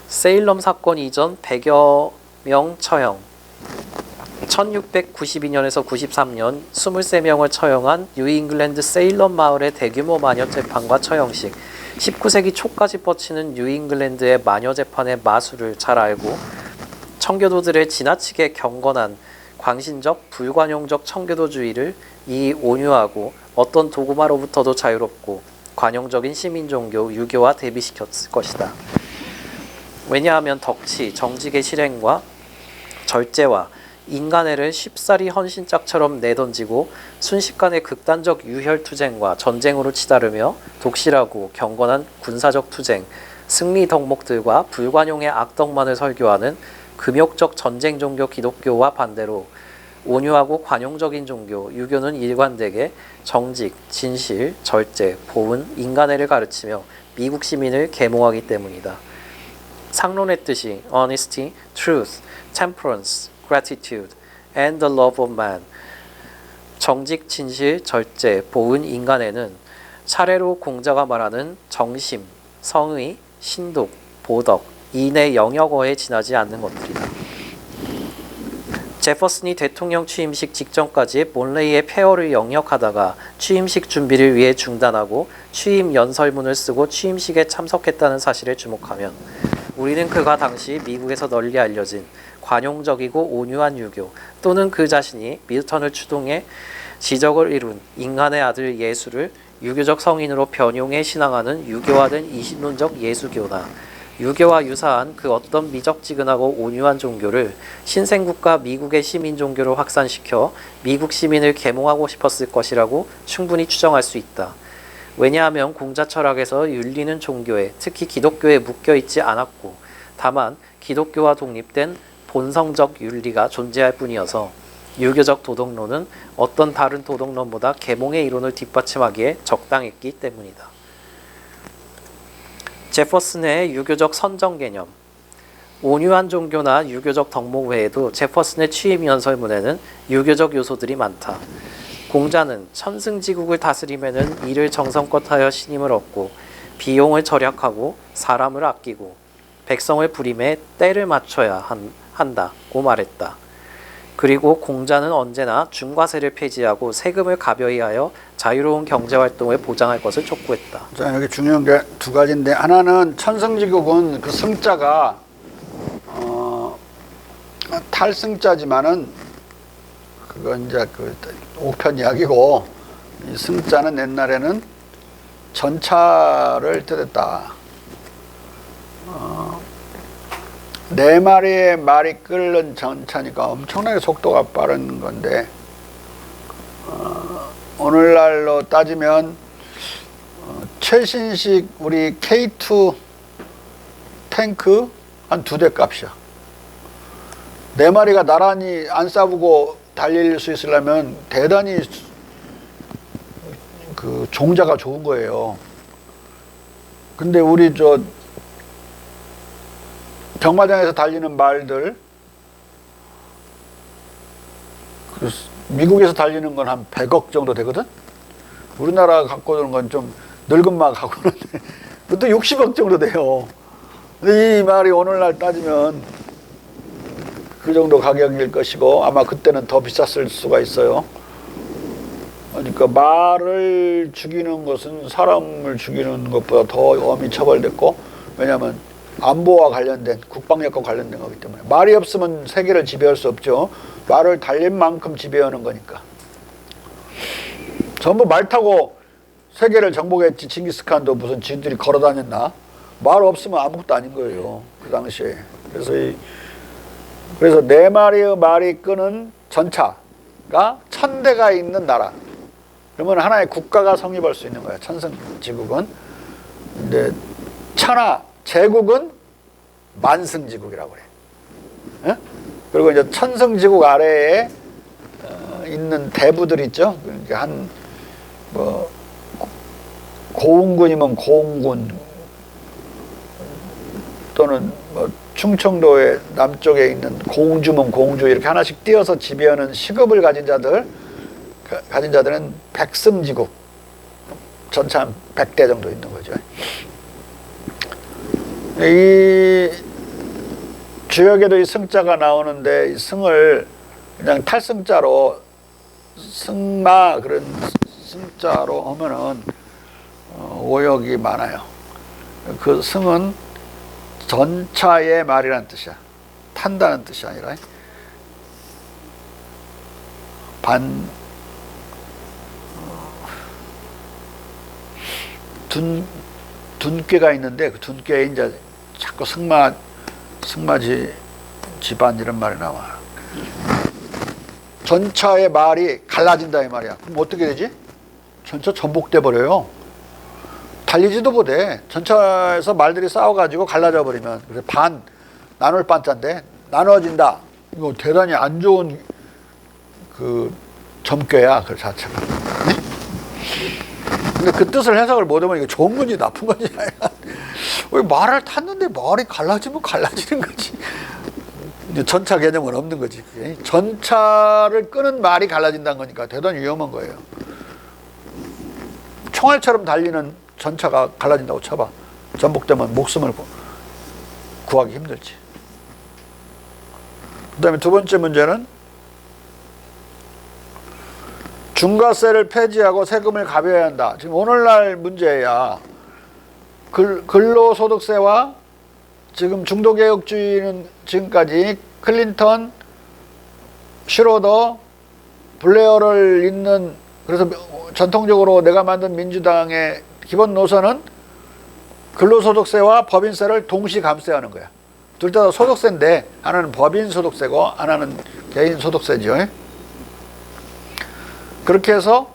세일럼 사건 이전 100여 명 처형, 1692년에서 93년 23명을 처형한 뉴잉글랜드 세일럼 마을의 대규모 마녀 재판과 처형식, 19세기 초까지 뻗치는 뉴잉글랜드의 마녀 재판의 마술을 잘 알고 청교도들의 지나치게 경건한 광신적 불관용적 청교도주의를 이 온유하고 어떤 도구마로부터도 자유롭고 관용적인 시민종교 유교와 대비시켰을 것이다. 왜냐하면 덕치, 정직의 실행과 절제와 인간애를 쉽사리 헌신짝처럼 내던지고 순식간에 극단적 유혈투쟁과 전쟁으로 치다르며 독실하고 경건한 군사적 투쟁, 승리 덕목들과 불관용의 악덕만을 설교하는 금욕적 전쟁 종교 기독교와 반대로 온유하고 관용적인 종교 유교는 일관되게 정직, 진실, 절제, 보은, 인간애를 가르치며 미국 시민을 계몽하기 때문이다. 상론했듯이 honesty, truth, temperance, gratitude, and the love of man, 정직, 진실, 절제, 보은, 인간애는 차례로 공자가 말하는 정심, 성의, 신독, 보덕, 이내 영역어에 지나지 않는 것들이다. 제퍼슨이 대통령 취임식 직전까지 몰레이의 폐허를 영역하다가 취임식 준비를 위해 중단하고 취임 연설문을 쓰고 취임식에 참석했다는 사실에 주목하면 우리는 그가 당시 미국에서 널리 알려진 관용적이고 온유한 유교 또는 그 자신이 밀턴을 추동해 지적을 이룬 인간의 아들 예수를 유교적 성인으로 변용해 신앙하는 유교화된 이신론적 예수교나 유교와 유사한 그 어떤 미적지근하고 온유한 종교를 신생국가 미국의 시민 종교로 확산시켜 미국 시민을 계몽하고 싶었을 것이라고 충분히 추정할 수 있다. 왜냐하면 공자 철학에서 윤리는 종교에, 특히 기독교에 묶여있지 않았고 다만 기독교와 독립된 본성적 윤리가 존재할 뿐이어서 유교적 도덕론은 어떤 다른 도덕론보다 계몽의 이론을 뒷받침하기에 적당했기 때문이다. 제퍼슨의 유교적 선정 개념. 온유한 종교나 유교적 덕목 외에도 제퍼슨의 취임 연설문에는 유교적 요소들이 많다. 공자는 천승지국을 다스리면은 이를 정성껏 하여 신임을 얻고 비용을 절약하고 사람을 아끼고 백성을 부림에 때를 맞춰야 한다고 말했다. 그리고 공자는 언제나 중과세를 폐지하고 세금을 가벼이 하여 자유로운 경제활동을 보장할 것을 촉구했다. 자, 여기 중요한 게 두 가지인데, 하나는 천승지국은 그 승자가 탈승자지만은 그건 이제 그 옥편 이야기고, 이 승자는 옛날에는 전차를 뜻했다. 네 마리의 말이 끓는 전차니까 엄청나게 속도가 빠른 건데, 오늘날로 따지면 최신식 우리 K2 탱크 한 2대 값이야. 네 마리가 나란히 안 싸우고 달릴 수 있으려면 대단히 그 종자가 좋은 거예요. 근데 우리 저 경마장에서 달리는 말들, 미국에서 달리는 건 한 100억 정도 되거든? 우리나라가 갖고 오는 건 좀 늙은 막 갖고 오는데, 그것도 60억 정도 돼요. 근데 이 말이 오늘날 따지면 그 정도 가격일 것이고, 아마 그때는 더 비쌌을 수가 있어요. 그러니까 말을 죽이는 것은 사람을 죽이는 것보다 더 엄히 처벌됐고, 왜냐하면 안보와 관련된, 국방력과 관련된 거기 때문에. 말이 없으면 세계를 지배할 수 없죠. 말을 달린 만큼 지배하는 거니까. 전부 말 타고 세계를 정복했지. 징기스칸도 무슨 지들이 걸어 다녔나? 말 없으면 아무것도 아닌 거예요, 그 당시에. 그래서 네 마리의 말이 끄는 전차가 1000대가 있는 나라. 그러면 하나의 국가가 성립할 수 있는 거야, 천승지국은. 근데 천하 제국은 만승지국이라고 그래. 예? 그리고 이제 천승지국 아래에 있는 대부들 있죠. 그러니까 한 뭐 고흥군이면 고흥군, 또는 뭐 충청도의 남쪽에 있는 공주면 공주, 이렇게 하나씩 띄어서 지배하는 시급을 가진 자들은 백승지국, 전차 한 100대 정도 있는 거죠. 이 주역에도 이 승자가 나오는데, 이 승을 그냥 탈승자로, 승마 그런 승자로 하면은 오역이 많아요. 그 승은 전차의 말이라는 뜻이야. 탄다는 뜻이 아니라 둔꾀가 있는데, 그 둔꾀에 이제 자꾸 승마지 집안 이런 말이 나와. 전차의 말이 갈라진다 이 말이야. 그럼 어떻게 되지? 전차 전복돼 버려요. 달리지도 못해. 전차에서 말들이 싸워가지고 갈라져 버리면. 그래서 반 나눌 반자인데 나눠진다. 이거 대단히 안 좋은 그 점괘야 그 자체가. 네? 근데 그 뜻을 해석을 못하면 이거 좋은 건지 나쁜 건지 왜 말을 탔는데 말이 갈라지면 갈라지는 거지. 이제 전차 개념은 없는 거지. 그게. 전차를 끄는 말이 갈라진다는 거니까 대단히 위험한 거예요. 총알처럼 달리는 전차가 갈라진다고 쳐봐. 전복되면 목숨을 구하기 힘들지. 그 다음에 두 번째 문제는 중과세를 폐지하고 세금을 가벼워야 한다. 지금 오늘날 문제야. 근로소득세와 지금 중도개혁주의는 지금까지 클린턴, 슈로더, 블레어를 잇는, 그래서 전통적으로 내가 만든 민주당의 기본 노선은 근로소득세와 법인세를 동시 감세하는 거야. 둘 다 소득세인데 하나는 법인소득세고 하나는 개인소득세죠. 그렇게 해서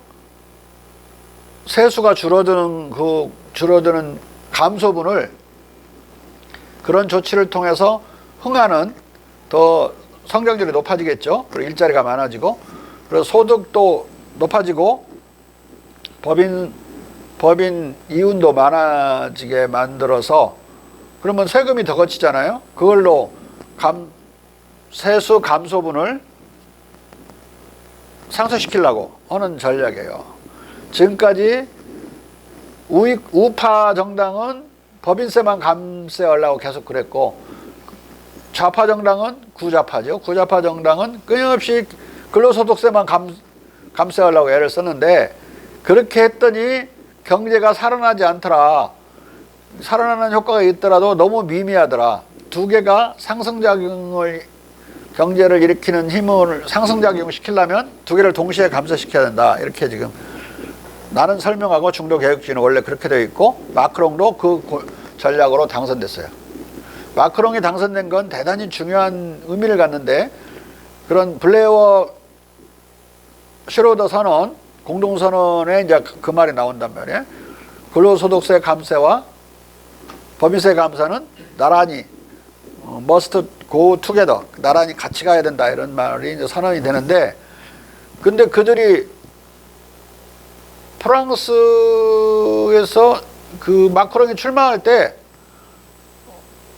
세수가 줄어드는 감소분을 그런 조치를 통해서 흥하는 더 성장률이 높아지겠죠. 그리고 일자리가 많아지고, 그래서 소득도 높아지고, 법인 이윤도 많아지게 만들어서, 그러면 세금이 더 거치잖아요. 그걸로 세수 감소분을 상쇄시키려고 하는 전략이에요. 지금까지 우파 정당은 법인세만 감세하려고 계속 그랬고, 좌파 정당은 구좌파죠. 구좌파 정당은 끊임없이 근로소득세만 감세하려고 애를 썼는데, 그렇게 했더니 경제가 살아나지 않더라. 살아나는 효과가 있더라도 너무 미미하더라. 두 개가 경제를 일으키는 힘을 상승작용을 시키려면 두 개를 동시에 감소시켜야 된다. 이렇게 지금 나는 설명하고 중도개혁주의는 원래 그렇게 되어 있고, 마크롱도 그 전략으로 당선됐어요. 마크롱이 당선된 건 대단히 중요한 의미를 갖는데, 그런 블레어 슈로더 선언, 공동선언에 이제 그 말이 나온단 말이에요. 근로소득세 감세와 법인세 감사는 나란히 must go together, 나란히 같이 가야 된다, 이런 말이 이제 선언이 되는데, 근데 그들이 프랑스에서 그 마크롱이 출마할 때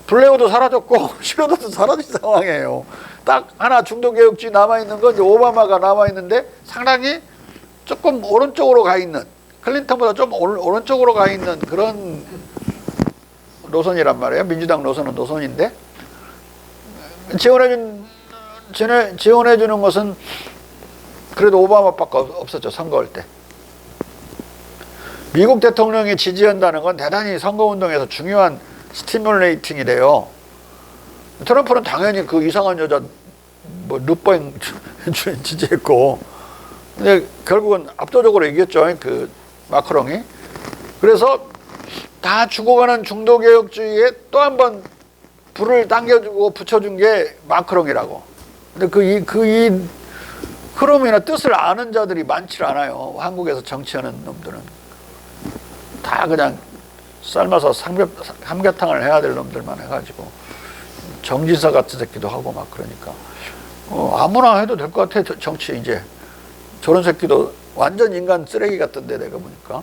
블레어도 사라졌고 슈로더도 사라진 상황이에요. 딱 하나 중도개혁주의 남아있는 건 이제 오바마가 남아있는데, 상당히 조금 오른쪽으로 가 있는, 클린턴보다 좀 오른쪽으로 가 있는 그런 노선이란 말이에요. 민주당 노선은 노선인데, 지원해주는 것은 그래도 오바마밖에 없었죠. 선거할 때. 미국 대통령이 지지한다는 건 대단히 선거운동에서 중요한 스티뮬레이팅이 돼요. 트럼프는 당연히 그 이상한 여자 르팽 지지했고, 근데 결국은 압도적으로 이겼죠. 그 마크롱이. 그래서 다 죽어가는 중도개혁주의에 또 한 번 불을 당겨주고 붙여준 게 마크롱이라고. 근데 이 흐름이나 뜻을 아는 자들이 많지 않아요. 한국에서 정치하는 놈들은. 다 그냥 삶아서 삼계탕을 해야 될 놈들만 해가지고. 정진사 같은 새끼도 하고 막 그러니까. 아무나 해도 될 것 같아, 정치 이제. 저런 새끼도 완전 인간 쓰레기 같던데, 내가 보니까.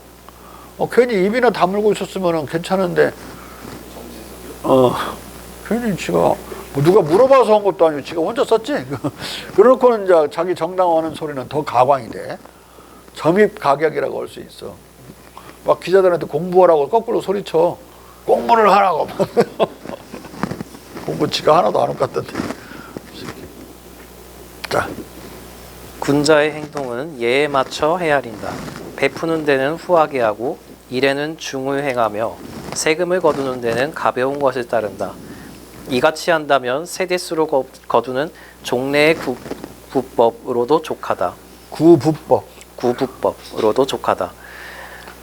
괜히 입이나 다물고 있었으면 괜찮은데, 괜히 지가, 뭐 누가 물어봐서 한 것도 아니고 지가 혼자 썼지? 그래놓고는 이제 자기 정당화하는 소리는 더 가광이 돼. 점입 가격이라고 할 수 있어. 막 기자들한테 공부하라고 거꾸로 소리쳐. 공부를 하라고. 공부 지가 하나도 안 할 것 같던데. 자. 군자의 행동은 예에 맞춰 헤아린다. 베푸는 데는 후하게 하고 일에는 중을 행하며 세금을 거두는 데는 가벼운 것을 따른다. 이같이 한다면 세대수로 거두는 종래의 구법으로도 족하다. 구부법으로도 족하다.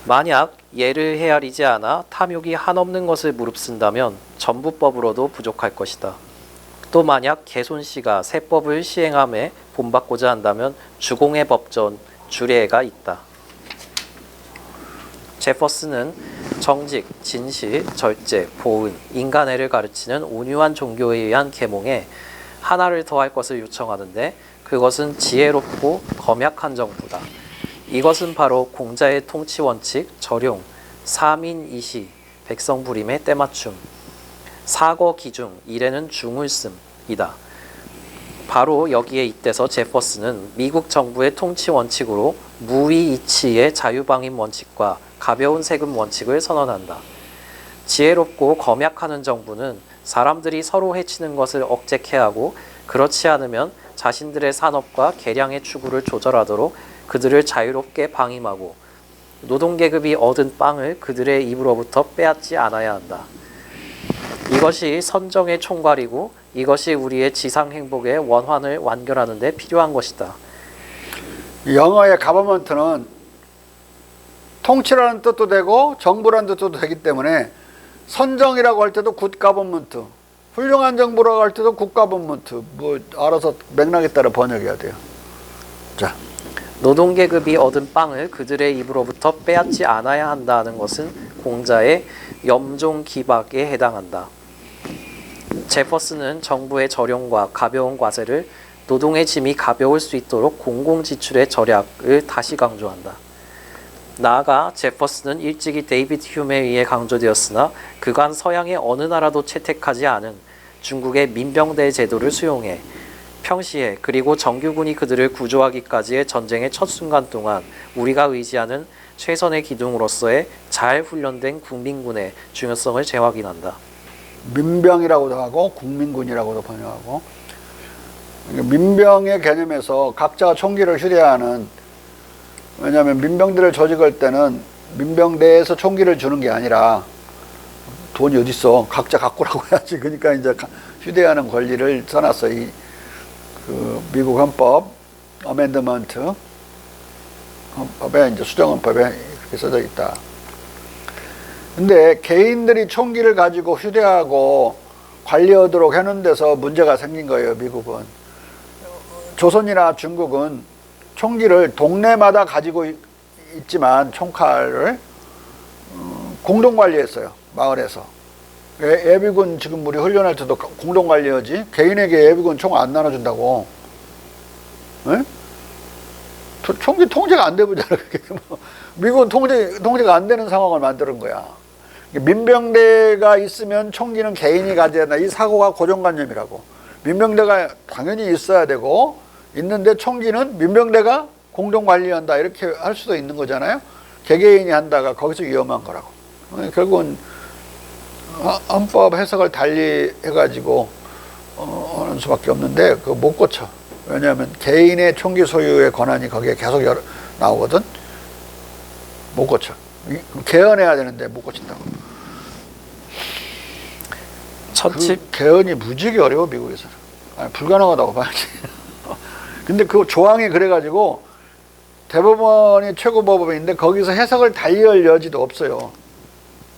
만약 예를 헤아리지 않아 탐욕이 한없는 것을 무릅쓴다면 전부법으로도 부족할 것이다. 또 만약 개손씨가 세법을 시행함에 본받고자 한다면 주공의 법전 주례가 있다. 제퍼슨은 정직, 진실, 절제, 보은, 인간애를 가르치는 온유한 종교에 의한 계몽에 하나를 더할 것을 요청하는데 그것은 지혜롭고 검약한 정부다. 이것은 바로 공자의 통치 원칙, 절용, 사민이시, 백성부림의 때맞춤, 사거 기중, 일에는 중을 씀이다. 바로 여기에 잇대서 제퍼슨은 미국 정부의 통치 원칙으로 무위이치의 자유방임 원칙과 가벼운 세금 원칙을 선언한다. 지혜롭고 검약하는 정부는 사람들이 서로 해치는 것을 억제케 하고 그렇지 않으면 자신들의 산업과 개량의 추구를 조절하도록 그들을 자유롭게 방임하고 노동계급이 얻은 빵을 그들의 입으로부터 빼앗지 않아야 한다. 이것이 선정의 총괄이고 이것이 우리의 지상 행복의 원환을 완결하는 데 필요한 것이다. 영어의 가버먼트는 통치라는 뜻도 되고 정부라는 뜻도 되기 때문에 선정이라고 할 때도 굿 가버먼트, 훌륭한 정부라고 할 때도 굿 가버먼트, 뭐 알아서 맥락에 따라 번역해야 돼요. 자, 노동계급이 얻은 빵을 그들의 입으로부터 빼앗지 않아야 한다는 것은 공자의 염종기박에 해당한다. 제퍼슨은 정부의 절용과 가벼운 과세를 노동의 짐이 가벼울 수 있도록 공공지출의 절약을 다시 강조한다. 나아가 제퍼슨은 일찍이 데이비드 휴메에 의해 강조되었으나 그간 서양의 어느 나라도 채택하지 않은 중국의 민병대 제도를 수용해 평시에 그리고 정규군이 그들을 구조하기까지의 전쟁의 첫 순간 동안 우리가 의지하는 최선의 기둥으로서의 잘 훈련된 국민군의 중요성을 재확인한다. 민병이라고도 하고 국민군이라고도 번역하고, 민병의 개념에서 각자가 총기를 휴대하는, 왜냐하면 민병대를 조직할 때는 민병대에서 총기를 주는 게 아니라 돈이 어딨어, 각자 갖고라고 해야지. 그러니까 이제 휴대하는 권리를 써놨어. 그 미국 헌법 어멘드먼트 헌법에, 이제 수정헌법에 그렇게 써져 있다. 근데 개인들이 총기를 가지고 휴대하고 관리하도록 해놓은 데서 문제가 생긴 거예요, 미국은. 조선이나 중국은 총기를 동네마다 가지고 있지만 총칼을 공동 관리했어요, 마을에서. 예비군 지금 우리 훈련할 때도 공동 관리하지, 개인에게 예비군 총 안 나눠준다고. 에? 총기 통제가 안 되잖아. 미국은 통제가 안 되는 상황을 만드는 거야. 민병대가 있으면 총기는 개인이 가져야 된다. 이 사고가 고정관념이라고. 민병대가 당연히 있어야 되고, 있는데 총기는 민병대가 공동 관리한다, 이렇게 할 수도 있는 거잖아요. 개개인이 한다가 거기서 위험한 거라고. 결국은 헌법 해석을 달리 해가지고 하는 수밖에 없는데 그거 못 고쳐. 왜냐하면 개인의 총기 소유의 권한이 거기에 계속 나오거든. 못 고쳐. 개헌해야 되는데 못 고친다고. 그 개헌이 무지하게 어려워, 미국에서는. 아니, 불가능하다고 봐야지. 근데 그 조항이 그래가지고 대법원이 최고법원인데 거기서 해석을 달리 할 여지도 없어요.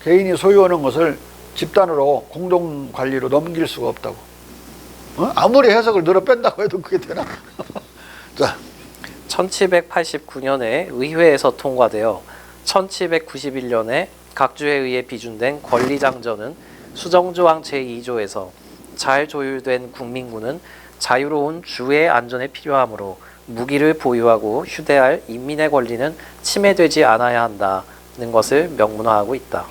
개인이 소유하는 것을 집단으로 공동 관리로 넘길 수가 없다고. 아무리 해석을 늘어 뺀다고 해도 그게 되나? 자, 1789년에 의회에서 통과되어 1791년에 각주에 의해 비준된 권리장전은 수정조항 제2조에서 잘 조율된 국민군은 자유로운 주의 안전에 필요하므로 무기를 보유하고 휴대할 인민의 권리는 침해되지 않아야 한다는 것을 명문화하고 있다.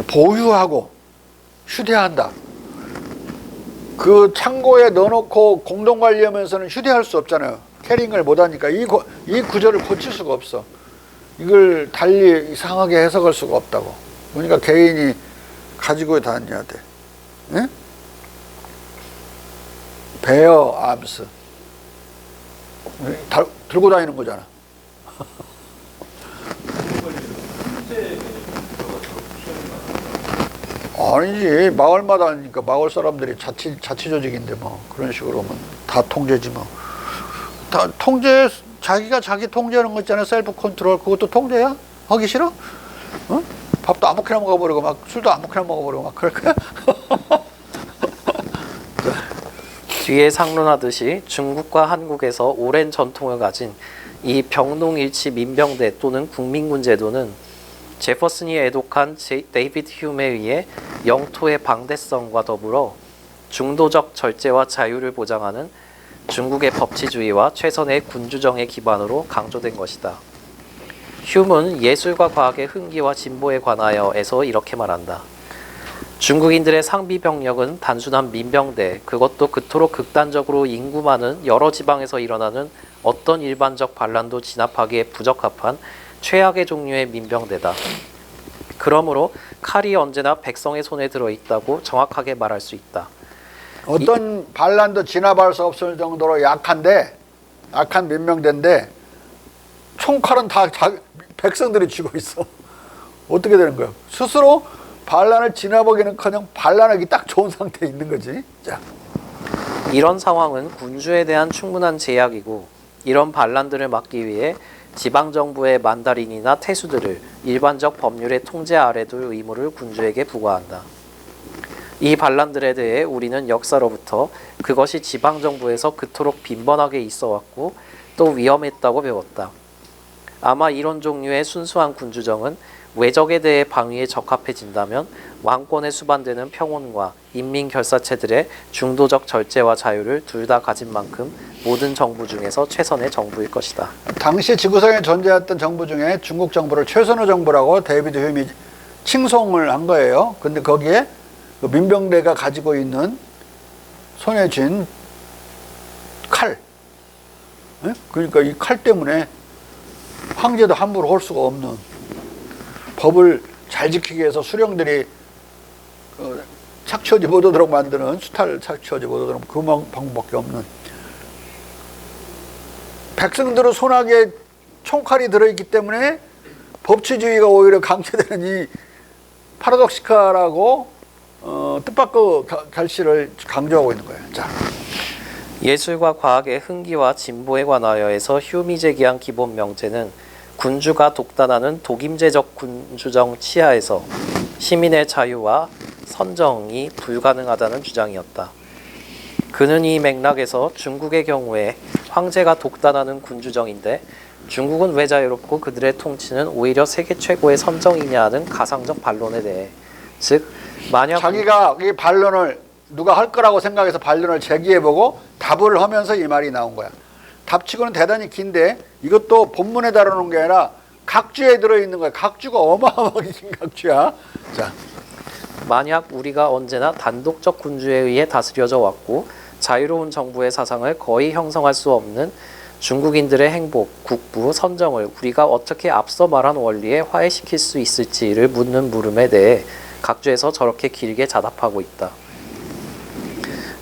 보유하고 휴대한다. 그 창고에 넣어놓고 공동관리하면서는 휴대할 수 없잖아요. 캐링을 못하니까 이 구조를 고칠 수가 없어. 이걸 달리 이상하게 해석할 수가 없다고. 그러니까 개인이 가지고 다녀야 돼. 예? 베어 암스 들고 다니는 거잖아. 아니지, 마을마다 하니까 마을 사람들이 자치 조직인데 뭐 그런 식으로 하면 다 통제지 뭐. 다 통제, 자기가 자기 통제하는 거 있잖아요. 셀프 컨트롤. 그것도 통제야? 하기 싫어? 어? 밥도 아무렇게나 먹어버리고 막 술도 아무렇게나 먹어버리고 막 그럴 거야? 뒤에 상론하듯이 중국과 한국에서 오랜 전통을 가진 이 병농일치 민병대 또는 국민군 제도는 제퍼슨이 애독한 데이비드 휴메에 의해 영토의 방대성과 더불어 중도적 절제와 자유를 보장하는 중국의 법치주의와 최선의 군주정의 기반으로 강조된 것이다. 휴은 예술과 과학의 흥기와 진보에 관하여에서 이렇게 말한다. 중국인들의 상비 병력은 단순한 민병대, 그것도 그토록 극단적으로 인구 많은 여러 지방에서 일어나는 어떤 일반적 반란도 진압하기에 부적합한 최악의 종류의 민병대다. 그러므로 칼이 언제나 백성의 손에 들어있다고 정확하게 말할 수 있다. 어떤 반란도 진압할 수 없을 정도로 약한 민병대인데 총칼은 다 백성들이 쥐고 있어. 어떻게 되는 거야? 스스로 반란을 진압하기는커녕 반란하기 딱 좋은 상태에 있는 거지. 자. 이런 상황은 군주에 대한 충분한 제약이고 이런 반란들을 막기 위해 지방정부의 만다린이나 태수들을 일반적 법률의 통제 아래 둘 의무를 군주에게 부과한다. 이 반란들에 대해 우리는 역사로부터 그것이 지방정부에서 그토록 빈번하게 있어왔고 또 위험했다고 배웠다. 아마 이런 종류의 순수한 군주정은 외적에 대해 방위에 적합해진다면 왕권에 수반되는 평온과 인민결사체들의 중도적 절제와 자유를 둘 다 가진 만큼 모든 정부 중에서 최선의 정부일 것이다. 당시 지구상에 존재했던 정부 중에 중국 정부를 최선의 정부라고 데이비드 휴미 칭송을 한 거예요. 근데 거기에 그 민병대가 가지고 있는 손에 쥔 칼, 그러니까 이 칼 때문에 황제도 함부로 할 수가 없는, 법을 잘 지키기 위해서 수령들이 착취하지 못하도록 만드는, 수탈 착취하지 못하도록 그 방법밖에 없는, 백성들의 손아귀에 총칼이 들어있기 때문에 법치주의가 오히려 강제되는 이 파라독시카라고 뜻밖의 결실을 강조하고 있는 거예요. 자. 예술과 과학의 흥기와 진보에 관하여에서 휴미 제기한 기본 명제는 군주가 독단하는 독임제적 군주정 치하에서 시민의 자유와 선정이 불가능하다는 주장이었다. 그는 이 맥락에서 중국의 경우에 황제가 독단하는 군주정인데 중국은 왜 자유롭고 그들의 통치는 오히려 세계 최고의 선정이냐 하는 가상적 반론에 대해, 즉 만약 자기가 이 반론을 누가 할 거라고 생각해서 반론을 제기해보고 답을 하면서 이 말이 나온 거야. 답치고는 대단히 긴데 이것도 본문에 다루는 게 아니라 각주에 들어있는 거야. 각주가 어마어마하게 긴 각주야. 자. 만약 우리가 언제나 단독적 군주에 의해 다스려져 왔고 자유로운 정부의 사상을 거의 형성할 수 없는 중국인들의 행복, 국부, 선정을 우리가 어떻게 앞서 말한 원리에 화해시킬 수 있을지를 묻는 물음에 대해 각주에서 저렇게 길게 자답하고 있다.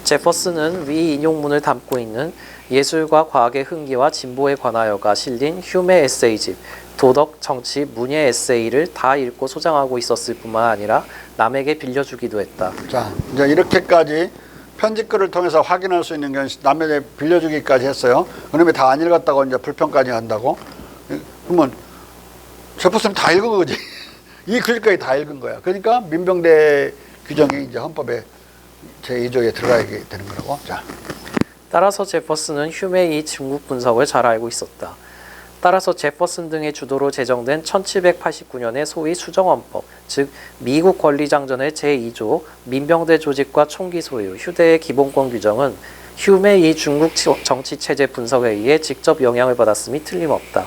제퍼슨은 위 인용문을 담고 있는 예술과 과학의 흥기와 진보에 관하여가 실린 휴메 에세이집, 도덕, 정치, 문예 에세이를 다 읽고 소장하고 있었을 뿐만 아니라 남에게 빌려주기도 했다. 자, 이제 이렇게까지 편집글을 통해서 확인할 수 있는 게 남에게 빌려주기까지 했어요. 그놈이 다 안 읽었다고 이제 불평까지 한다고? 그러면 제퍼슨은 다 읽은 거지. 이 글까지 다 읽은 거야. 그러니까 민병대 규정이 이제 헌법에 제2조에 들어가게 되는 거라고. 자. 따라서 제퍼슨은 휴메의 중국 분석을 잘 알고 있었다. 따라서 제퍼슨 등의 주도로 제정된 1789년의 소위 수정헌법, 즉 미국 권리장전의 제2조 민병대 조직과 총기 소유, 휴대의 기본권 규정은 휴메의 중국 정치체제 분석에 의해 직접 영향을 받았음이 틀림없다.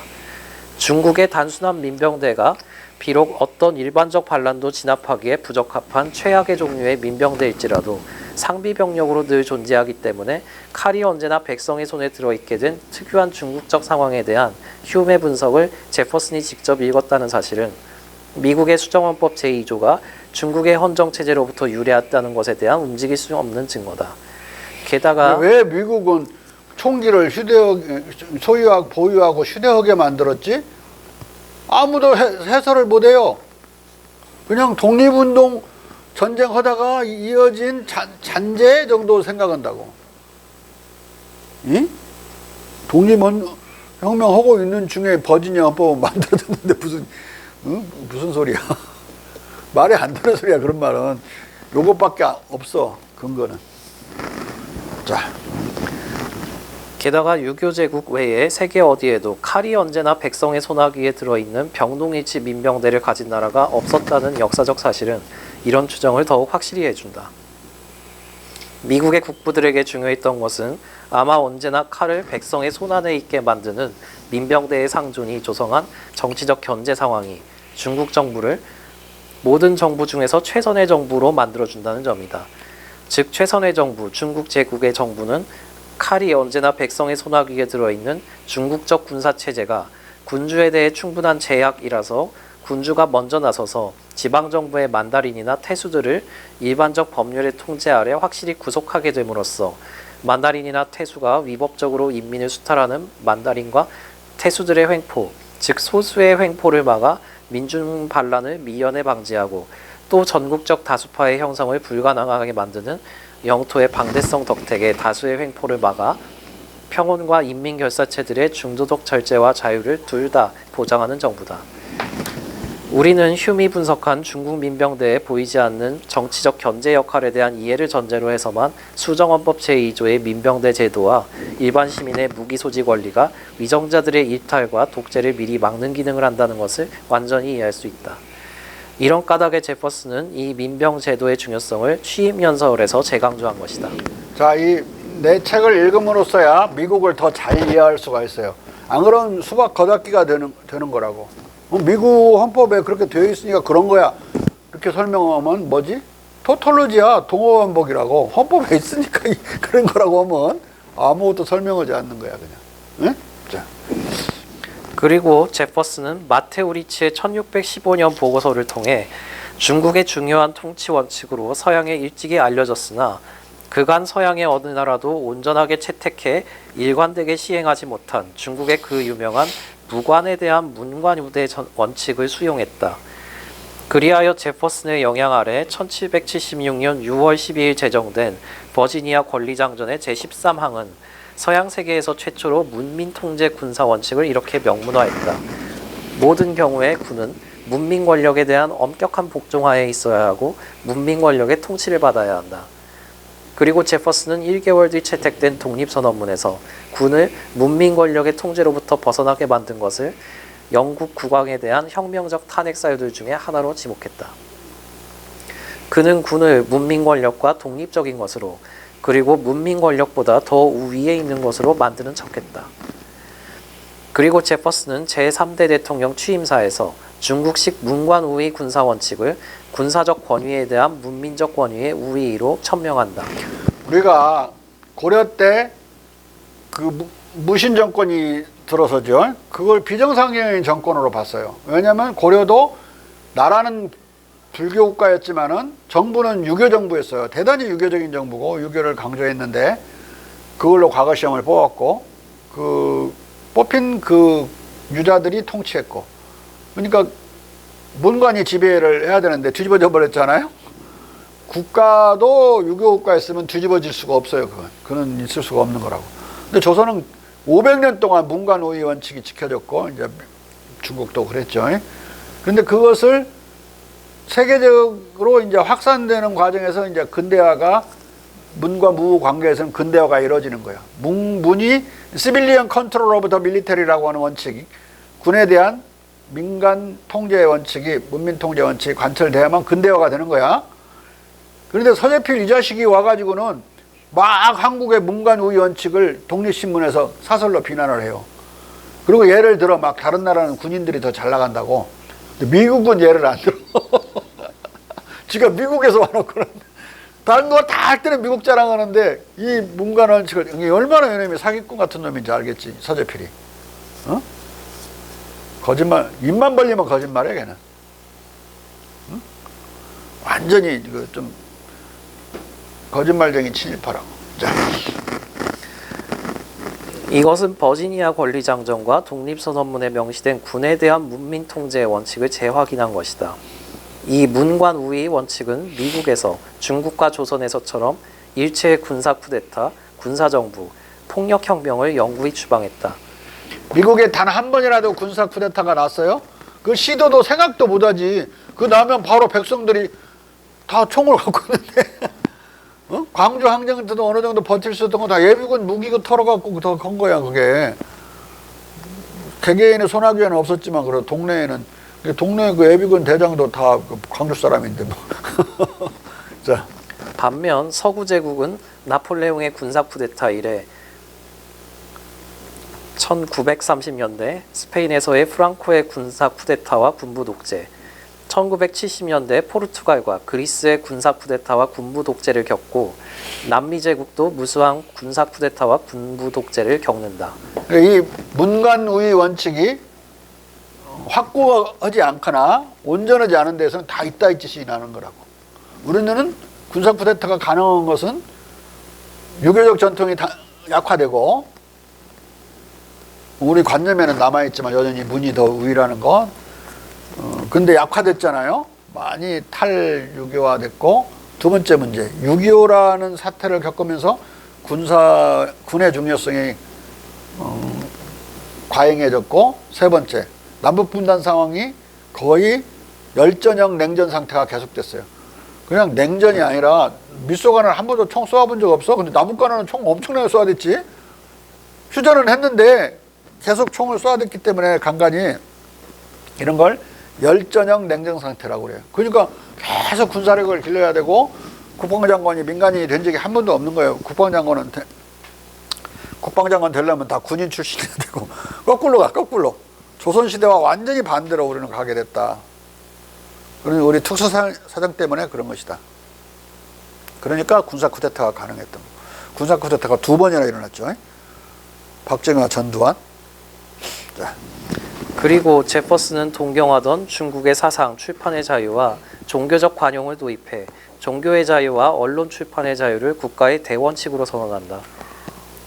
중국의 단순한 민병대가 비록 어떤 일반적 반란도 진압하기에 부적합한 최악의 종류의 민병대일지라도 상비병력으로 늘 존재하기 때문에 칼이 언제나 백성의 손에 들어있게 된 특유한 중국적 상황에 대한 휴메 분석을 제퍼슨이 직접 읽었다는 사실은 미국의 수정헌법 제2조가 중국의 헌정체제로부터 유래했다는 것에 대한 움직일 수 없는 증거다. 게다가 왜 미국은 총기를 소유하고 보유하고 휴대하게 만들었지? 아무도 해설을 못해요. 그냥 독립운동 전쟁하다가 이어진 잔재 정도 생각한다고. 응? 독립혁명하고 있는 중에 버지니아 헌법을 만들어졌는데 무슨 소리야. 말이 안 되는 소리야. 그런 말은. 요것밖에 없어. 근거는. 자. 게다가 유교제국 외에 세계 어디에도 칼이 언제나 백성의 손아귀에 들어있는 병동일치 민병대를 가진 나라가 없었다는 역사적 사실은 이런 추정을 더욱 확실히 해준다. 미국의 국부들에게 중요했던 것은 아마 언제나 칼을 백성의 손안에 있게 만드는 민병대의 상존이 조성한 정치적 견제 상황이 중국 정부를 모든 정부 중에서 최선의 정부로 만들어준다는 점이다. 즉 최선의 정부, 중국 제국의 정부는 칼이 언제나 백성의 손아귀에 들어있는 중국적 군사체제가 군주에 대해 충분한 제약이라서 군주가 먼저 나서서 지방정부의 만다린이나 태수들을 일반적 법률의 통제 아래 확실히 구속하게 됨으로써 만다린이나 태수가 위법적으로 인민을 수탈하는 만다린과 태수들의 횡포, 즉 소수의 횡포를 막아 민중 반란을 미연에 방지하고 또 전국적 다수파의 형성을 불가능하게 만드는 영토의 방대성 덕택에 다수의 횡포를 막아 평온과 인민결사체들의 중도적 절제와 자유를 둘 다 보장하는 정부다. 우리는 휴미 분석한 중국 민병대에 보이지 않는 정치적 견제 역할에 대한 이해를 전제로 해서만 수정헌법 제2조의 민병대 제도와 일반 시민의 무기 소지 권리가 위정자들의 일탈과 독재를 미리 막는 기능을 한다는 것을 완전히 이해할 수 있다. 이런 까닭에 제퍼슨은 이 민병 제도의 중요성을 취임 연설에서 재강조한 것이다. 자, 이 내 책을 읽음으로써야 미국을 더 잘 이해할 수가 있어요. 안 그러면 수박 겉핥기가 되는 거라고. 미국 헌법에 그렇게 되어 있으니까 그런 거야. 이렇게 설명하면 뭐지? 토톨로지야. 동어반복이라고. 헌법에 있으니까 그런 거라고 하면 아무것도 설명하지 않는 거야, 그냥. 응? 자. 그리고 제퍼슨은 마테우 리치의 1615년 보고서를 통해 중국의 중요한 통치 원칙으로 서양에 일찍이 알려졌으나 그간 서양의 어느 나라도 온전하게 채택해 일관되게 시행하지 못한 중국의 그 유명한 무관에 대한 문관우대 원칙을 수용했다. 그리하여 제퍼슨의 영향 아래 1776년 6월 12일 제정된 버지니아 권리장전의 제13항은 서양 세계에서 최초로 문민통제 군사 원칙을 이렇게 명문화했다. 모든 경우에 군은 문민 권력에 대한 엄격한 복종하에 있어야 하고 문민 권력의 통치를 받아야 한다. 그리고 제퍼슨은 1개월 뒤 채택된 독립선언문에서 군을 문민 권력의 통제로부터 벗어나게 만든 것을 영국 국왕에 대한 혁명적 탄핵 사유들 중에 하나로 지목했다. 그는 군을 문민 권력과 독립적인 것으로 그리고 문민 권력보다 더 우위에 있는 것으로 만드는 척했다. 그리고 제퍼슨은 제3대 대통령 취임사에서 중국식 문관우위 군사원칙을 군사적 권위에 대한 문민적 권위의 우위로 천명한다. 우리가 고려 때 그 무신 정권이 들어서죠. 그걸 비정상적인 정권으로 봤어요. 왜냐하면 고려도 나라는 불교 국가였지만은 정부는 유교 정부였어요. 대단히 유교적인 정부고 유교를 강조했는데 그걸로 과거 시험을 뽑았고 그 뽑힌 그 유자들이 통치했고 그러니까 문관이 지배를 해야 되는데 뒤집어져 버렸잖아요. 국가도 유교 국가였으면 뒤집어질 수가 없어요. 그건 있을 수가 없는 거라고. 근데 조선은 500년 동안 문관 우위 원칙이 지켜졌고 이제 중국도 그랬죠. 그런데 그것을 세계적으로 이제 확산되는 과정에서 이제 근대화가 문과 무 관계에서는 근대화가 이루어지는 거예요. 문이 시빌리언 컨트롤 오브 더 밀리터리라고 하는 원칙이 군에 대한 민간 통제 원칙이 문민 통제 원칙이 관철돼야만 근대화가 되는 거야. 그런데 서재필 이 자식이 와가지고는 막 한국의 문관 우위 원칙을 독립신문에서 사설로 비난을 해요. 그리고 예를 들어 막 다른 나라는 군인들이 더 잘 나간다고. 근데 미국은 예를 안 들어. 지가 미국에서 와놓고는 다른 거 다 할 때는 미국 자랑하는데 이 문관 원칙을 이게 얼마나 이놈이 사기꾼 같은 놈인지 알겠지. 서재필이. 어? 거짓말, 입만 벌리면 거짓말이야, 걔는. 응? 완전히, 좀, 거짓말쟁이 친일파라고. 자. 이것은 버지니아 권리장전과 독립선언문에 명시된 군에 대한 문민 통제의 원칙을 재확인한 것이다. 이 문관 우위 원칙은 미국에서 중국과 조선에서처럼 일체의 군사 쿠데타, 군사정부, 폭력혁명을 영구히 추방했다. 미국에 단 한 번이라도 군사 쿠데타가 났어요? 그 시도도 생각도 못하지. 그 나면 바로 백성들이 다 총을 갖고 있는데 광주 항쟁 때도 어느 정도 버틸 수 있던 거 다 예비군 무기고 털어갖고 더 건 거야, 그게. 개개인의 소나기에는 없었지만, 그래, 동네 그 예비군 대장도 다 광주 사람인데, 뭐. 자. 반면 서구 제국은 나폴레옹의 군사 쿠데타 이래 1930년대 스페인에서의 프랑코의 군사 쿠데타와 군부 독재, 1970년대 포르투갈과 그리스의 군사 쿠데타와 군부 독재를 겪고 남미 제국도 무수한 군사 쿠데타와 군부 독재를 겪는다. 이 문관우위 원칙이 확고하지 않거나 온전하지 않은 데서는 다 이따위 짓이 나는 거라고. 우리는 군사 쿠데타가 가능한 것은 유교적 전통이 약화되고 우리 관념에는 남아있지만 여전히 문이 더 우위라는 건 근데 약화됐잖아요. 많이 탈유교화됐고, 두 번째 문제, 6.25라는 사태를 겪으면서 군의 중요성이 과잉해졌고, 세 번째, 남북분단 상황이 거의 열전형 냉전 상태가 계속됐어요. 그냥 냉전이 아니라 미소간을 한 번도 총 쏘아본 적 없어. 근데 남북 간에는 총 엄청나게 쏘아댔지. 휴전은 했는데 계속 총을 쏘아댔기 때문에 간간히 이런 걸 열전형 냉전 상태라고 그래요. 그러니까 계속 군사력을 길러야 되고, 국방장관이 민간인이 된 적이 한 번도 없는 거예요. 국방장관 되려면 다 군인 출신이어야 되고, 거꾸로 가, 거꾸로. 조선시대와 완전히 반대로 우리는 가게 됐다. 그러니 우리 특수사정 때문에 그런 것이다. 그러니까 군사 쿠데타가 가능했던 거. 군사 쿠데타가 2번이나 일어났죠. 박정희와 전두환. 자. 그리고 제퍼슨은 동경하던 중국의 사상, 출판의 자유와 종교적 관용을 도입해 종교의 자유와 언론 출판의 자유를 국가의 대원칙으로 선언한다.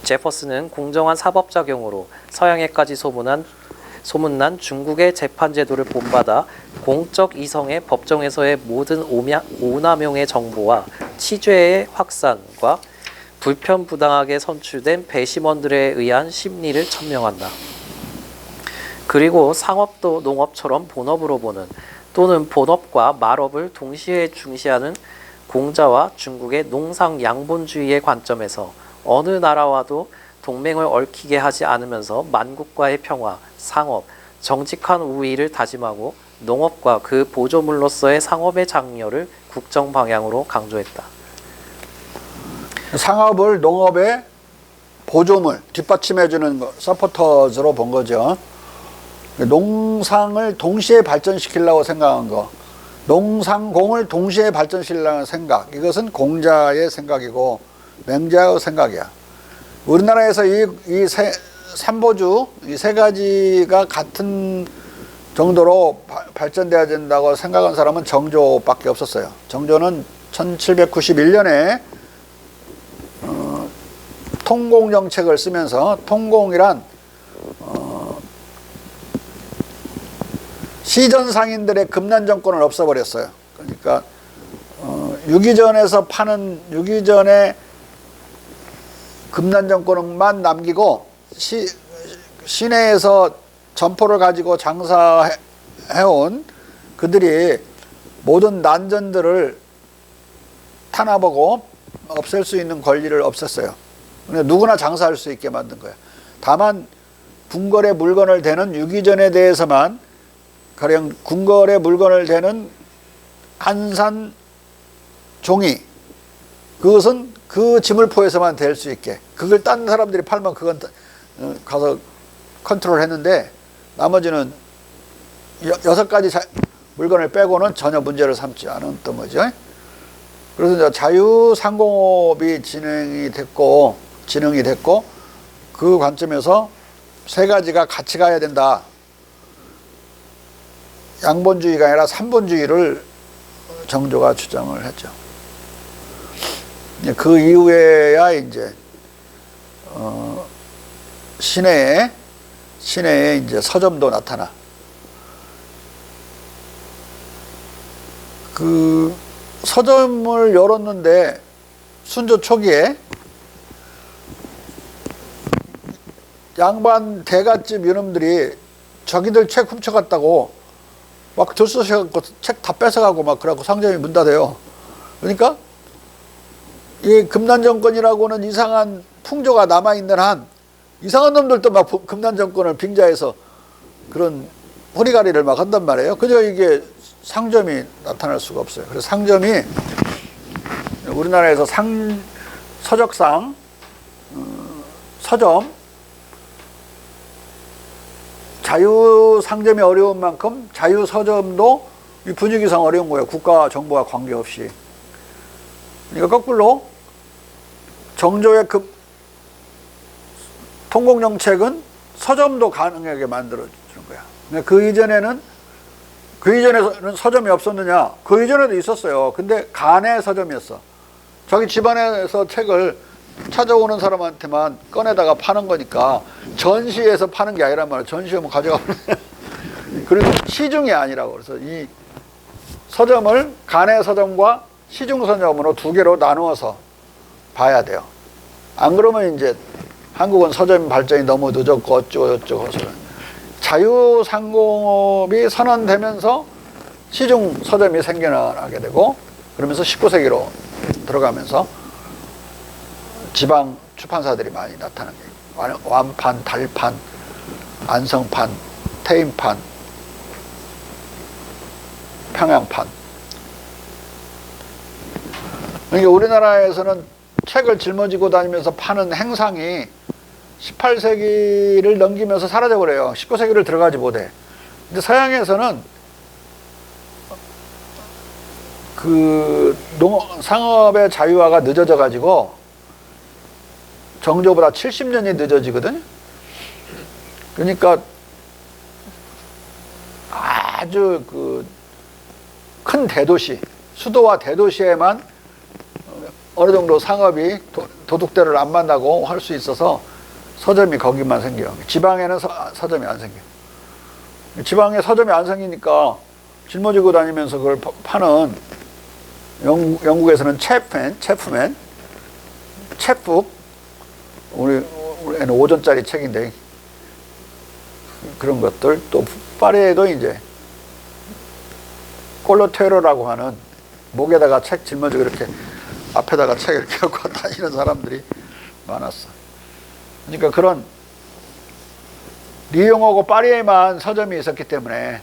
제퍼슨은 공정한 사법작용으로 서양에까지 소문난 중국의 재판제도를 본받아 공적 이성의 법정에서의 모든 오남용의 정보와 치죄의 확산과 불편부당하게 선출된 배심원들에 의한 심리를 천명한다. 그리고 상업도 농업처럼 본업으로 보는 또는 본업과 말업을 동시에 중시하는 공자와 중국의 농상 양본주의의 관점에서 어느 나라와도 동맹을 얽히게 하지 않으면서 만국과의 평화, 상업, 정직한 우위를 다짐하고 농업과 그 보조물로서의 상업의 장려를 국정 방향으로 강조했다. 상업을 농업의 보조물, 뒷받침해주는 거, 서포터즈로 본 거죠. 농상을 동시에 발전시키려고 생각한 거, 농상공을 동시에 발전시키려는 생각, 이것은 공자의 생각이고 맹자의 생각이야. 우리나라에서 이 삼보주, 이 세 가지가 같은 정도로 발전돼야 된다고 생각한 사람은 정조밖에 없었어요. 정조는 1791년에 통공정책을 쓰면서, 통공이란 시전상인들의 금난정권을 없애버렸어요. 그러니까 유기전에서 파는, 유기전의 금난정권만 남기고 시내에서 점포를 가지고 장사해온 그들이 모든 난전들을 탄압하고 없앨 수 있는 권리를 없앴어요. 누구나 장사할 수 있게 만든 거예요. 다만 궁궐에 물건을 대는 유기전에 대해서만, 가령 궁궐에 물건을 대는 한산 종이, 그것은 그 지물포에서만 될 수 있게, 그걸 딴 사람들이 팔면 그건 가서 컨트롤 했는데, 나머지는 6가지 물건을 빼고는 전혀 문제를 삼지 않았던 거죠. 그래서 자유상공업이 진행이 됐고, 그 관점에서 3가지가 같이 가야 된다. 양본주의가 아니라 삼본주의를 정조가 주장을 했죠. 그 이후에야 이제 시내에 이제 서점도 나타나. 그 서점을 열었는데 순조 초기에 양반 대갓집 이놈들이 자기들 책 훔쳐갔다고 막 들쑤셔갖고 책 다 뺏어가고 막 그러고 상점이 문 닫아요. 그러니까 이 이 금난 정권이라고는 이상한 풍조가 남아있는 한 이상한 놈들도 막 금난 정권을 빙자해서 그런 호리가리를 막 한단 말이에요. 그저 이게 상점이 나타날 수가 없어요. 그래서 상점이 우리나라에서 서적상 서점 자유상점이 어려운 만큼 자유서점도 이 분위기상 어려운 거예요. 국가 정부와 관계없이. 그러니까 거꾸로 정조의 그 통공정책은 서점도 가능하게 만들어주는 거야. 그러니까 그 이전에는 서점이 없었느냐? 그 이전에도 있었어요. 근데 간의 서점이었어. 자기 집안에서 책을 찾아오는 사람한테만 꺼내다가 파는 거니까 전시에서 파는 게 아니란 말이야. 전시하면 가져가 버리네. 그리고 시중이 아니라고. 그래서 이 서점을 간의 서점과 시중 서점으로 두 개로 나누어서 봐야 돼요. 안 그러면 이제 한국은 서점 발전이 너무 늦었고 어쩌고 자유상공업이 선언되면서 시중 서점이 생겨나게 되고 그러면서 19세기로 들어가면서 지방 출판사들이 많이 나타나게 완판, 달판, 안성판, 태인판, 평양판. 그러니까 우리나라에서는 책을 짊어지고 다니면서 파는 행상이 18세기를 넘기면서 사라져버려요. 19세기를 들어가지 못해. 근데 서양에서는 그 상업의 자유화가 늦어져 가지고 정조보다 70년이 늦어지거든요. 그러니까 아주 그 큰 대도시, 수도와 대도시에만 어느 정도 상업이 도둑대를 안 만나고 할 수 있어서 서점이 거기만 생겨요. 지방에는 서점이 안 생겨요. 지방에 서점이 안 생기니까 짊어지고 다니면서 그걸 파는 영국에서는 체프북, 우리는 5전짜리 책인데 그런 것들, 또 파리에도 이제 꼴로테로라고 하는 목에다가 책 짊어지고 이렇게 앞에다가 책 이렇게 갖고 다니는 사람들이 많았어. 그러니까 그런 리옹하고 파리에만 서점이 있었기 때문에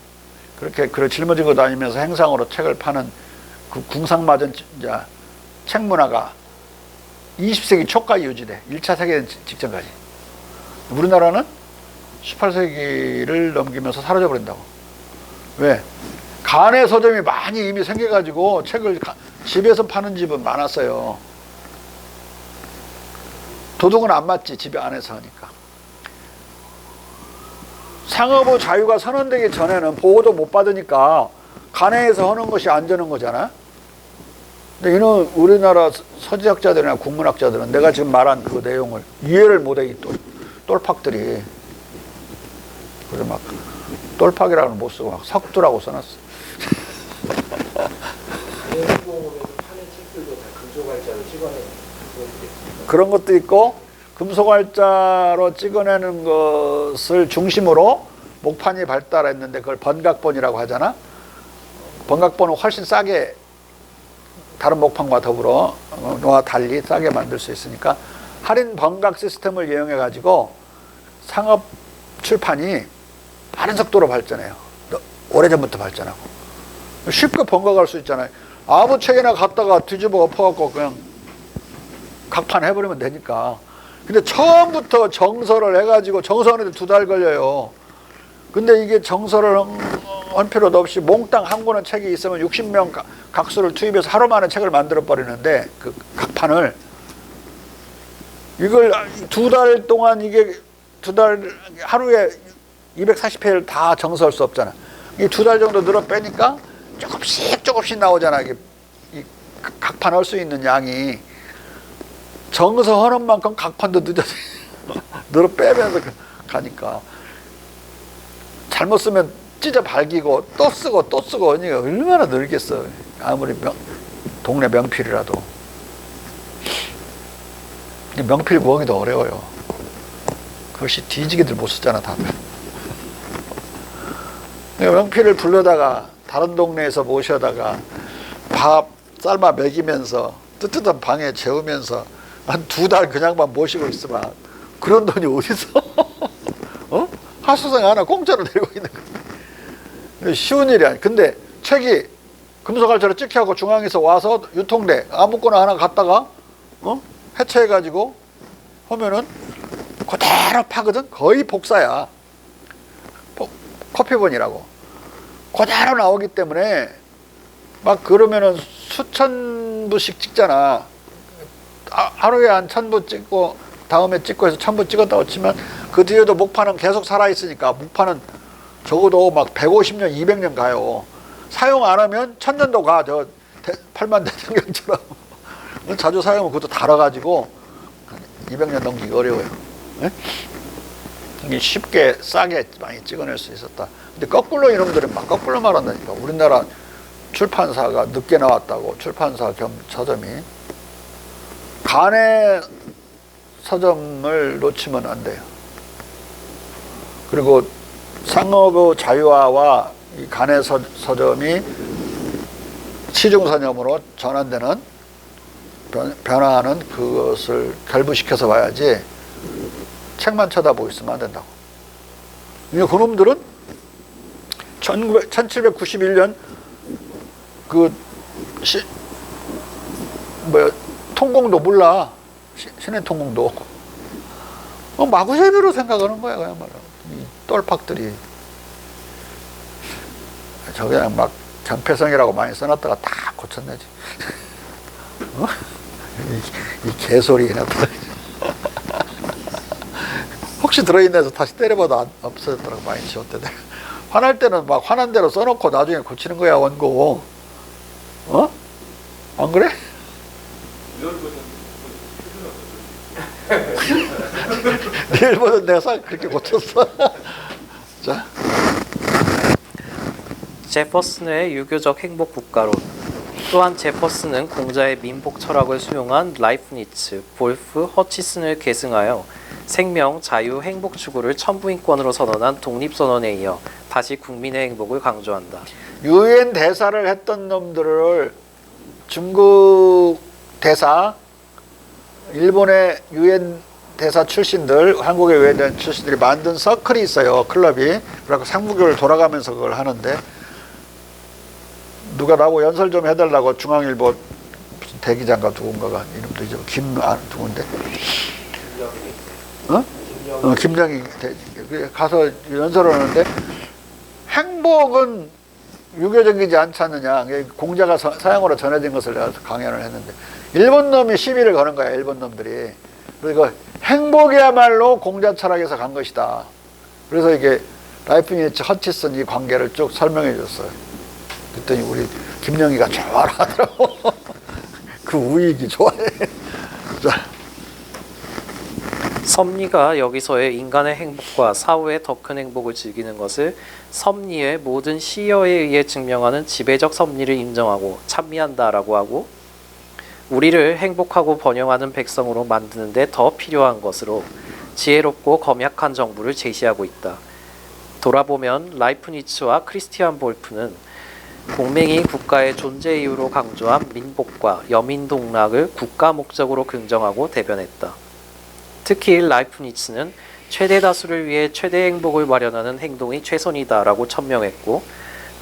그렇게 짊어지고 다니면서 행상으로 책을 파는 그 궁상맞은 책 문화가 20세기 초까지 유지돼. 1차 세계대전 직전까지. 우리나라는 18세기를 넘기면서 사라져버린다고. 왜? 간의 서점이 많이 이미 생겨가지고 책을 집에서 파는 집은 많았어요. 도둑은 안 맞지, 집에 안에서 하니까. 상업의 자유가 선언되기 전에는 보호도 못 받으니까 간에서 하는 것이 안전한 거잖아. 근데 이는 우리나라 서지학자들이나 국문학자들은 내가 지금 말한 그 내용을 이해를 못해, 이 똘팍들이. 그래서 막 똘팍이라고는 못 쓰고 막 석두라고 써놨어. 그런 것도 있고 금속알자로 찍어내는 것을 중심으로 목판이 발달했는데 그걸 번각본이라고 하잖아. 번각본은 훨씬 싸게 다른 목판과 더불어 와 달리 싸게 만들 수 있으니까 할인 번각 시스템을 이용해 가지고 상업 출판이 빠른 속도로 발전해요. 오래전부터 발전하고 쉽게 번각할 수 있잖아요. 아무 책이나 갖다가 뒤집어 엎어갖고 그냥 각판 해버리면 되니까. 근데 처음부터 정서를 해가지고 정서하는데 2달 걸려요. 근데 이게 정서를 할 필요도 없이 몽땅 한 권의 책이 있으면 60명 각수를 투입해서 하루 만에 책을 만들어 버리는데 그 각판을 이걸 2달 동안 이게 2달 하루에 240회를 다 정서할 수 없잖아. 이 2달 정도 늘어 빼니까 조금씩 나오잖아. 이게 이 각판 할 수 있는 양이. 정서하는 만큼 각판도 늘어 빼면서 가니까 잘못 쓰면 찢어 발기고 또 쓰고 그러니까 얼마나 늘겠어. 아무리 동네 명필이라도. 명필 구하기도 어려워요. 글씨 뒤지게들 못 쓰잖아 다들. 명필을 불러다가 다른 동네에서 모셔다가 밥 삶아 먹이면서 뜨뜻한 방에 재우면서 한 2달 그냥만 모시고 있으면 그런 돈이 어디서 어? 하수생 하나 공짜로 내고 있는 거야. 쉬운 일이 아니야. 근데 책이 금속알처럼 찍혀갖고 중앙에서 와서 유통돼. 아무거나 하나 갖다가 해체해가지고 하면은 그대로 파거든. 거의 복사야. 커피본이라고. 그대로 나오기 때문에 막 그러면은 수천 부씩 찍잖아. 하루에 한 1000부 찍고 다음에 찍고 해서 1000부 찍었다고 치면 그 뒤에도 목판은 계속 살아있으니까 목판은 적어도 막 150년, 200년 가요. 사용 안 하면 1000년도 가. 저 8만 대통령처럼. 자주 사용하면 그것도 달아가지고 200년 넘기기 어려워요. 네? 이게 쉽게 싸게 많이 찍어낼 수 있었다. 근데 거꾸로 이놈들은 막 거꾸로 말한다니까. 우리나라 출판사가 늦게 나왔다고. 출판사 겸 서점이. 간의 서점을 놓치면 안 돼요. 그리고 상업의 자유화와 이 간의 서점이 시중서점으로 전환되는 변화하는 그것을 결부시켜서 봐야지 책만 쳐다보고 있으면 안 된다고. 그놈들은 1791년 통공도 몰라. 신의 통공도. 마구세비로 생각하는 거야, 그야말로. 이 똘팍들이. 저 그냥 막 전폐성이라고 많이 써놨다가 다 고쳤내지. 이 개소리 해놨다. 혹시 들어있네서 다시 때려봐도 없어졌더라고. 많이 지웠대. 화날 때는 막 화난 대로 써놓고 나중에 고치는 거야, 원고. 안 그래? 내일 버전 내가 그렇게 고쳤어. 자. 제퍼슨의 유교적 행복 국가론. 또한 제퍼슨은 공자의 민복 철학을 수용한 라이프니츠, 볼프, 허치슨을 계승하여 생명, 자유, 행복 추구를 천부인권으로 선언한 독립선언에 이어 다시 국민의 행복을 강조한다. 유엔 대사를 했던 놈들을 중국 대사, 일본의 유엔 대사 출신들, 한국의 유엔 대사 출신들이 만든 서클이 있어요. 클럽이. 그래서 상무교를 돌아가면서 그걸 하는데 누가 나하고 연설 좀 해달라고 중앙일보 무슨 대기장가 누군가가 이름도 이제 누군데? 김정희 가서 연설을 하는데 행복은 유교적이지 않지 않느냐. 공자가 서양으로 전해진 것을 내가 강연을 했는데 일본 놈이 시비를 거는 거야. 일본 놈들이. 그리고 행복이야말로 공자 철학에서 간 것이다. 그래서 이게 라이프니츠, 허치슨 이 관계를 쭉 설명해 줬어요. 그랬더니 우리 김영희가 좋아라 하더라고. 그 우익이 좋아해. 자. 섭리가 여기서의 인간의 행복과 사후의 더 큰 행복을 즐기는 것을 섭리의 모든 시여에 의해 증명하는 지배적 섭리를 인정하고 찬미한다라고 하고, 우리를 행복하고 번영하는 백성으로 만드는 데 더 필요한 것으로 지혜롭고 검약한 정부를 제시하고 있다. 돌아보면 라이프니츠와 크리스티안 볼프는 공맹이 국가의 존재 이유로 강조한 민복과 여민동락을 국가 목적으로 긍정하고 대변했다. 특히 라이프니츠는 최대 다수를 위해 최대 행복을 마련하는 행동이 최선이다라고 천명했고,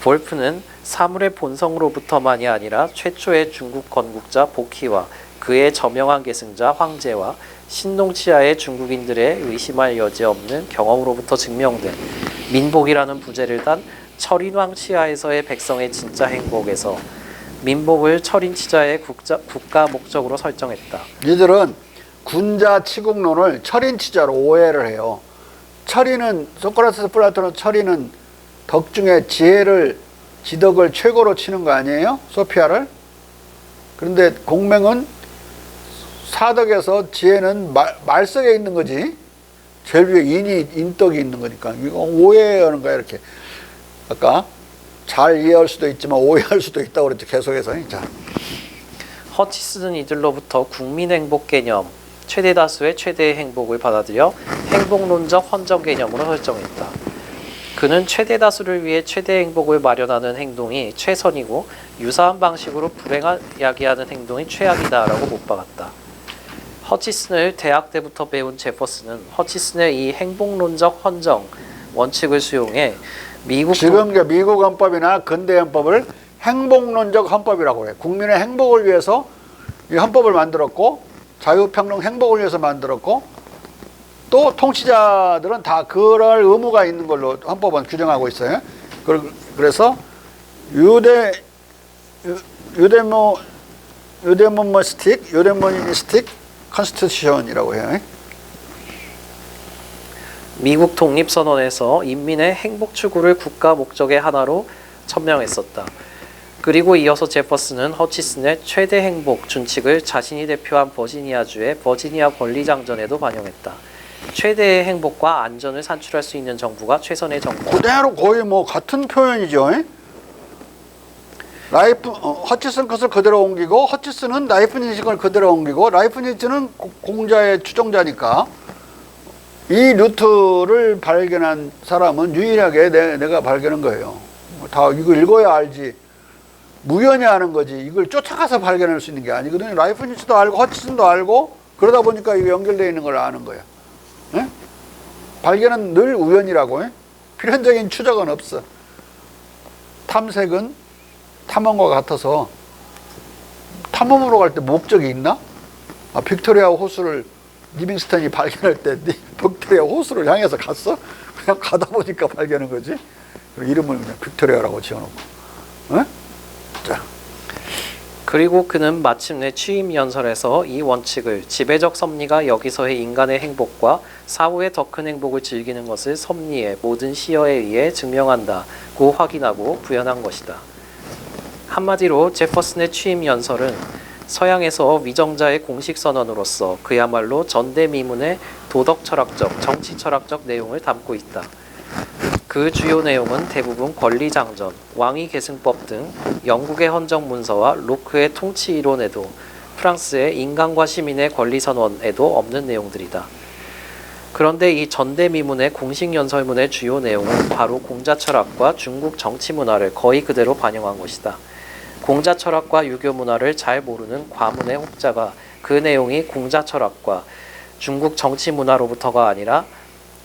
볼프는 사물의 본성으로부터만이 아니라 최초의 중국 건국자 보키와 그의 저명한 계승자 황제와 신농치하의 중국인들의 의심할 여지 없는 경험으로부터 증명된 민복이라는 부제를 단 철인왕 치하에서의 백성의 진짜 행복에서 민복을 철인치자의 국가 목적으로 설정했다. 얘들은 군자 치국론을 철인치자로 오해를 해요. 철인은 소크라테스, 플라톤은 철인은 덕 중에 지혜를 지덕을 최고로 치는 거 아니에요? 소피아를. 그런데 공맹은 사덕에서 지혜는 말석에 있는 거지. 제일 위에 인덕이 있는 거니까. 이거 오해하는 거야, 이렇게. 아까 잘 이해할 수도 있지만 오해할 수도 있다고 그랬죠. 계속해서. 자. 허치슨은 이들로부터 국민 행복 개념, 최대 다수의 최대의 행복을 받아들여 행복론적 헌정 개념으로 설정했다. 그는 최대 다수를 위해 최대 행복을 마련하는 행동이 최선이고 유사한 방식으로 불행야기하는 행동이 최악이다라고 못 박았다. 허치슨을 대학 때부터 배운 제퍼슨은 허치슨의 이 행복론적 헌정 원칙을 수용해 지금 이제 미국 헌법이나 근대 헌법을 행복론적 헌법이라고 해요. 국민의 행복을 위해서 이 헌법을 만들었고 자유평등 행복을 위해서 만들었고 또 통치자들은 다 그럴 의무가 있는 걸로 헌법은 규정하고 있어요. 그래서 유데모니스틱 컨스티튜션이라고 해요. 미국 독립선언에서 인민의 행복 추구를 국가 목적의 하나로 천명했었다. 그리고 이어서 제퍼슨은 허치슨의 최대 행복 준칙을 자신이 대표한 버지니아주의 버지니아 권리장전에도 반영했다. 최대의 행복과 안전을 산출할 수 있는 정부가 최선의 정부. 그대로 거의 뭐 같은 표현이죠. 허치슨 것을 그대로 옮기고 허치슨은 라이프니츠를 그대로 옮기고 라이프니츠는 공자의 추종자니까 이 루트를 발견한 사람은 유일하게 내가 발견한 거예요. 다 이거 읽어야 알지. 무연히 아는 거지. 이걸 쫓아가서 발견할 수 있는 게 아니거든요. 라이프니츠도 알고 허치슨도 알고 그러다 보니까 이게 연결되어 있는 걸 아는 거야. 예? 발견은 늘 우연이라고. 필연적인 추적은 없어. 탐색은 탐험과 같아서 탐험으로 갈 때 목적이 있나? 빅토리아 호수를 리빙스턴이 발견할 때 빅토리아 호수를 향해서 갔어? 그냥 가다 보니까 발견한 거지. 이름을 그냥 빅토리아라고 지어놓고. 어? 자. 그리고 그는 마침내 취임 연설에서 이 원칙을 지배적 섭리가 여기서의 인간의 행복과 사후의 더 큰 행복을 즐기는 것을 섭리의 모든 시여에 의해 증명한다고 확인하고 구현한 것이다. 한마디로 제퍼슨의 취임 연설은 서양에서 위정자의 공식 선언으로서 그야말로 전대미문의 도덕철학적, 정치철학적 내용을 담고 있다. 그 주요 내용은 대부분 권리장전, 왕위계승법 등 영국의 헌정문서와 로크의 통치이론에도 프랑스의 인간과 시민의 권리선언에도 없는 내용들이다. 그런데 이 전대미문의 공식 연설문의 주요 내용은 바로 공자철학과 중국 정치문화를 거의 그대로 반영한 것이다. 공자철학과 유교문화를 잘 모르는 과문의 혹자가 그 내용이 공자철학과 중국 정치문화로부터가 아니라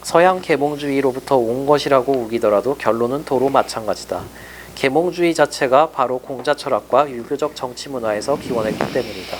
서양 계몽주의로부터 온 것이라고 우기더라도 결론은 도로 마찬가지다. 계몽주의 자체가 바로 공자철학과 유교적 정치문화에서 기원했기 때문이다.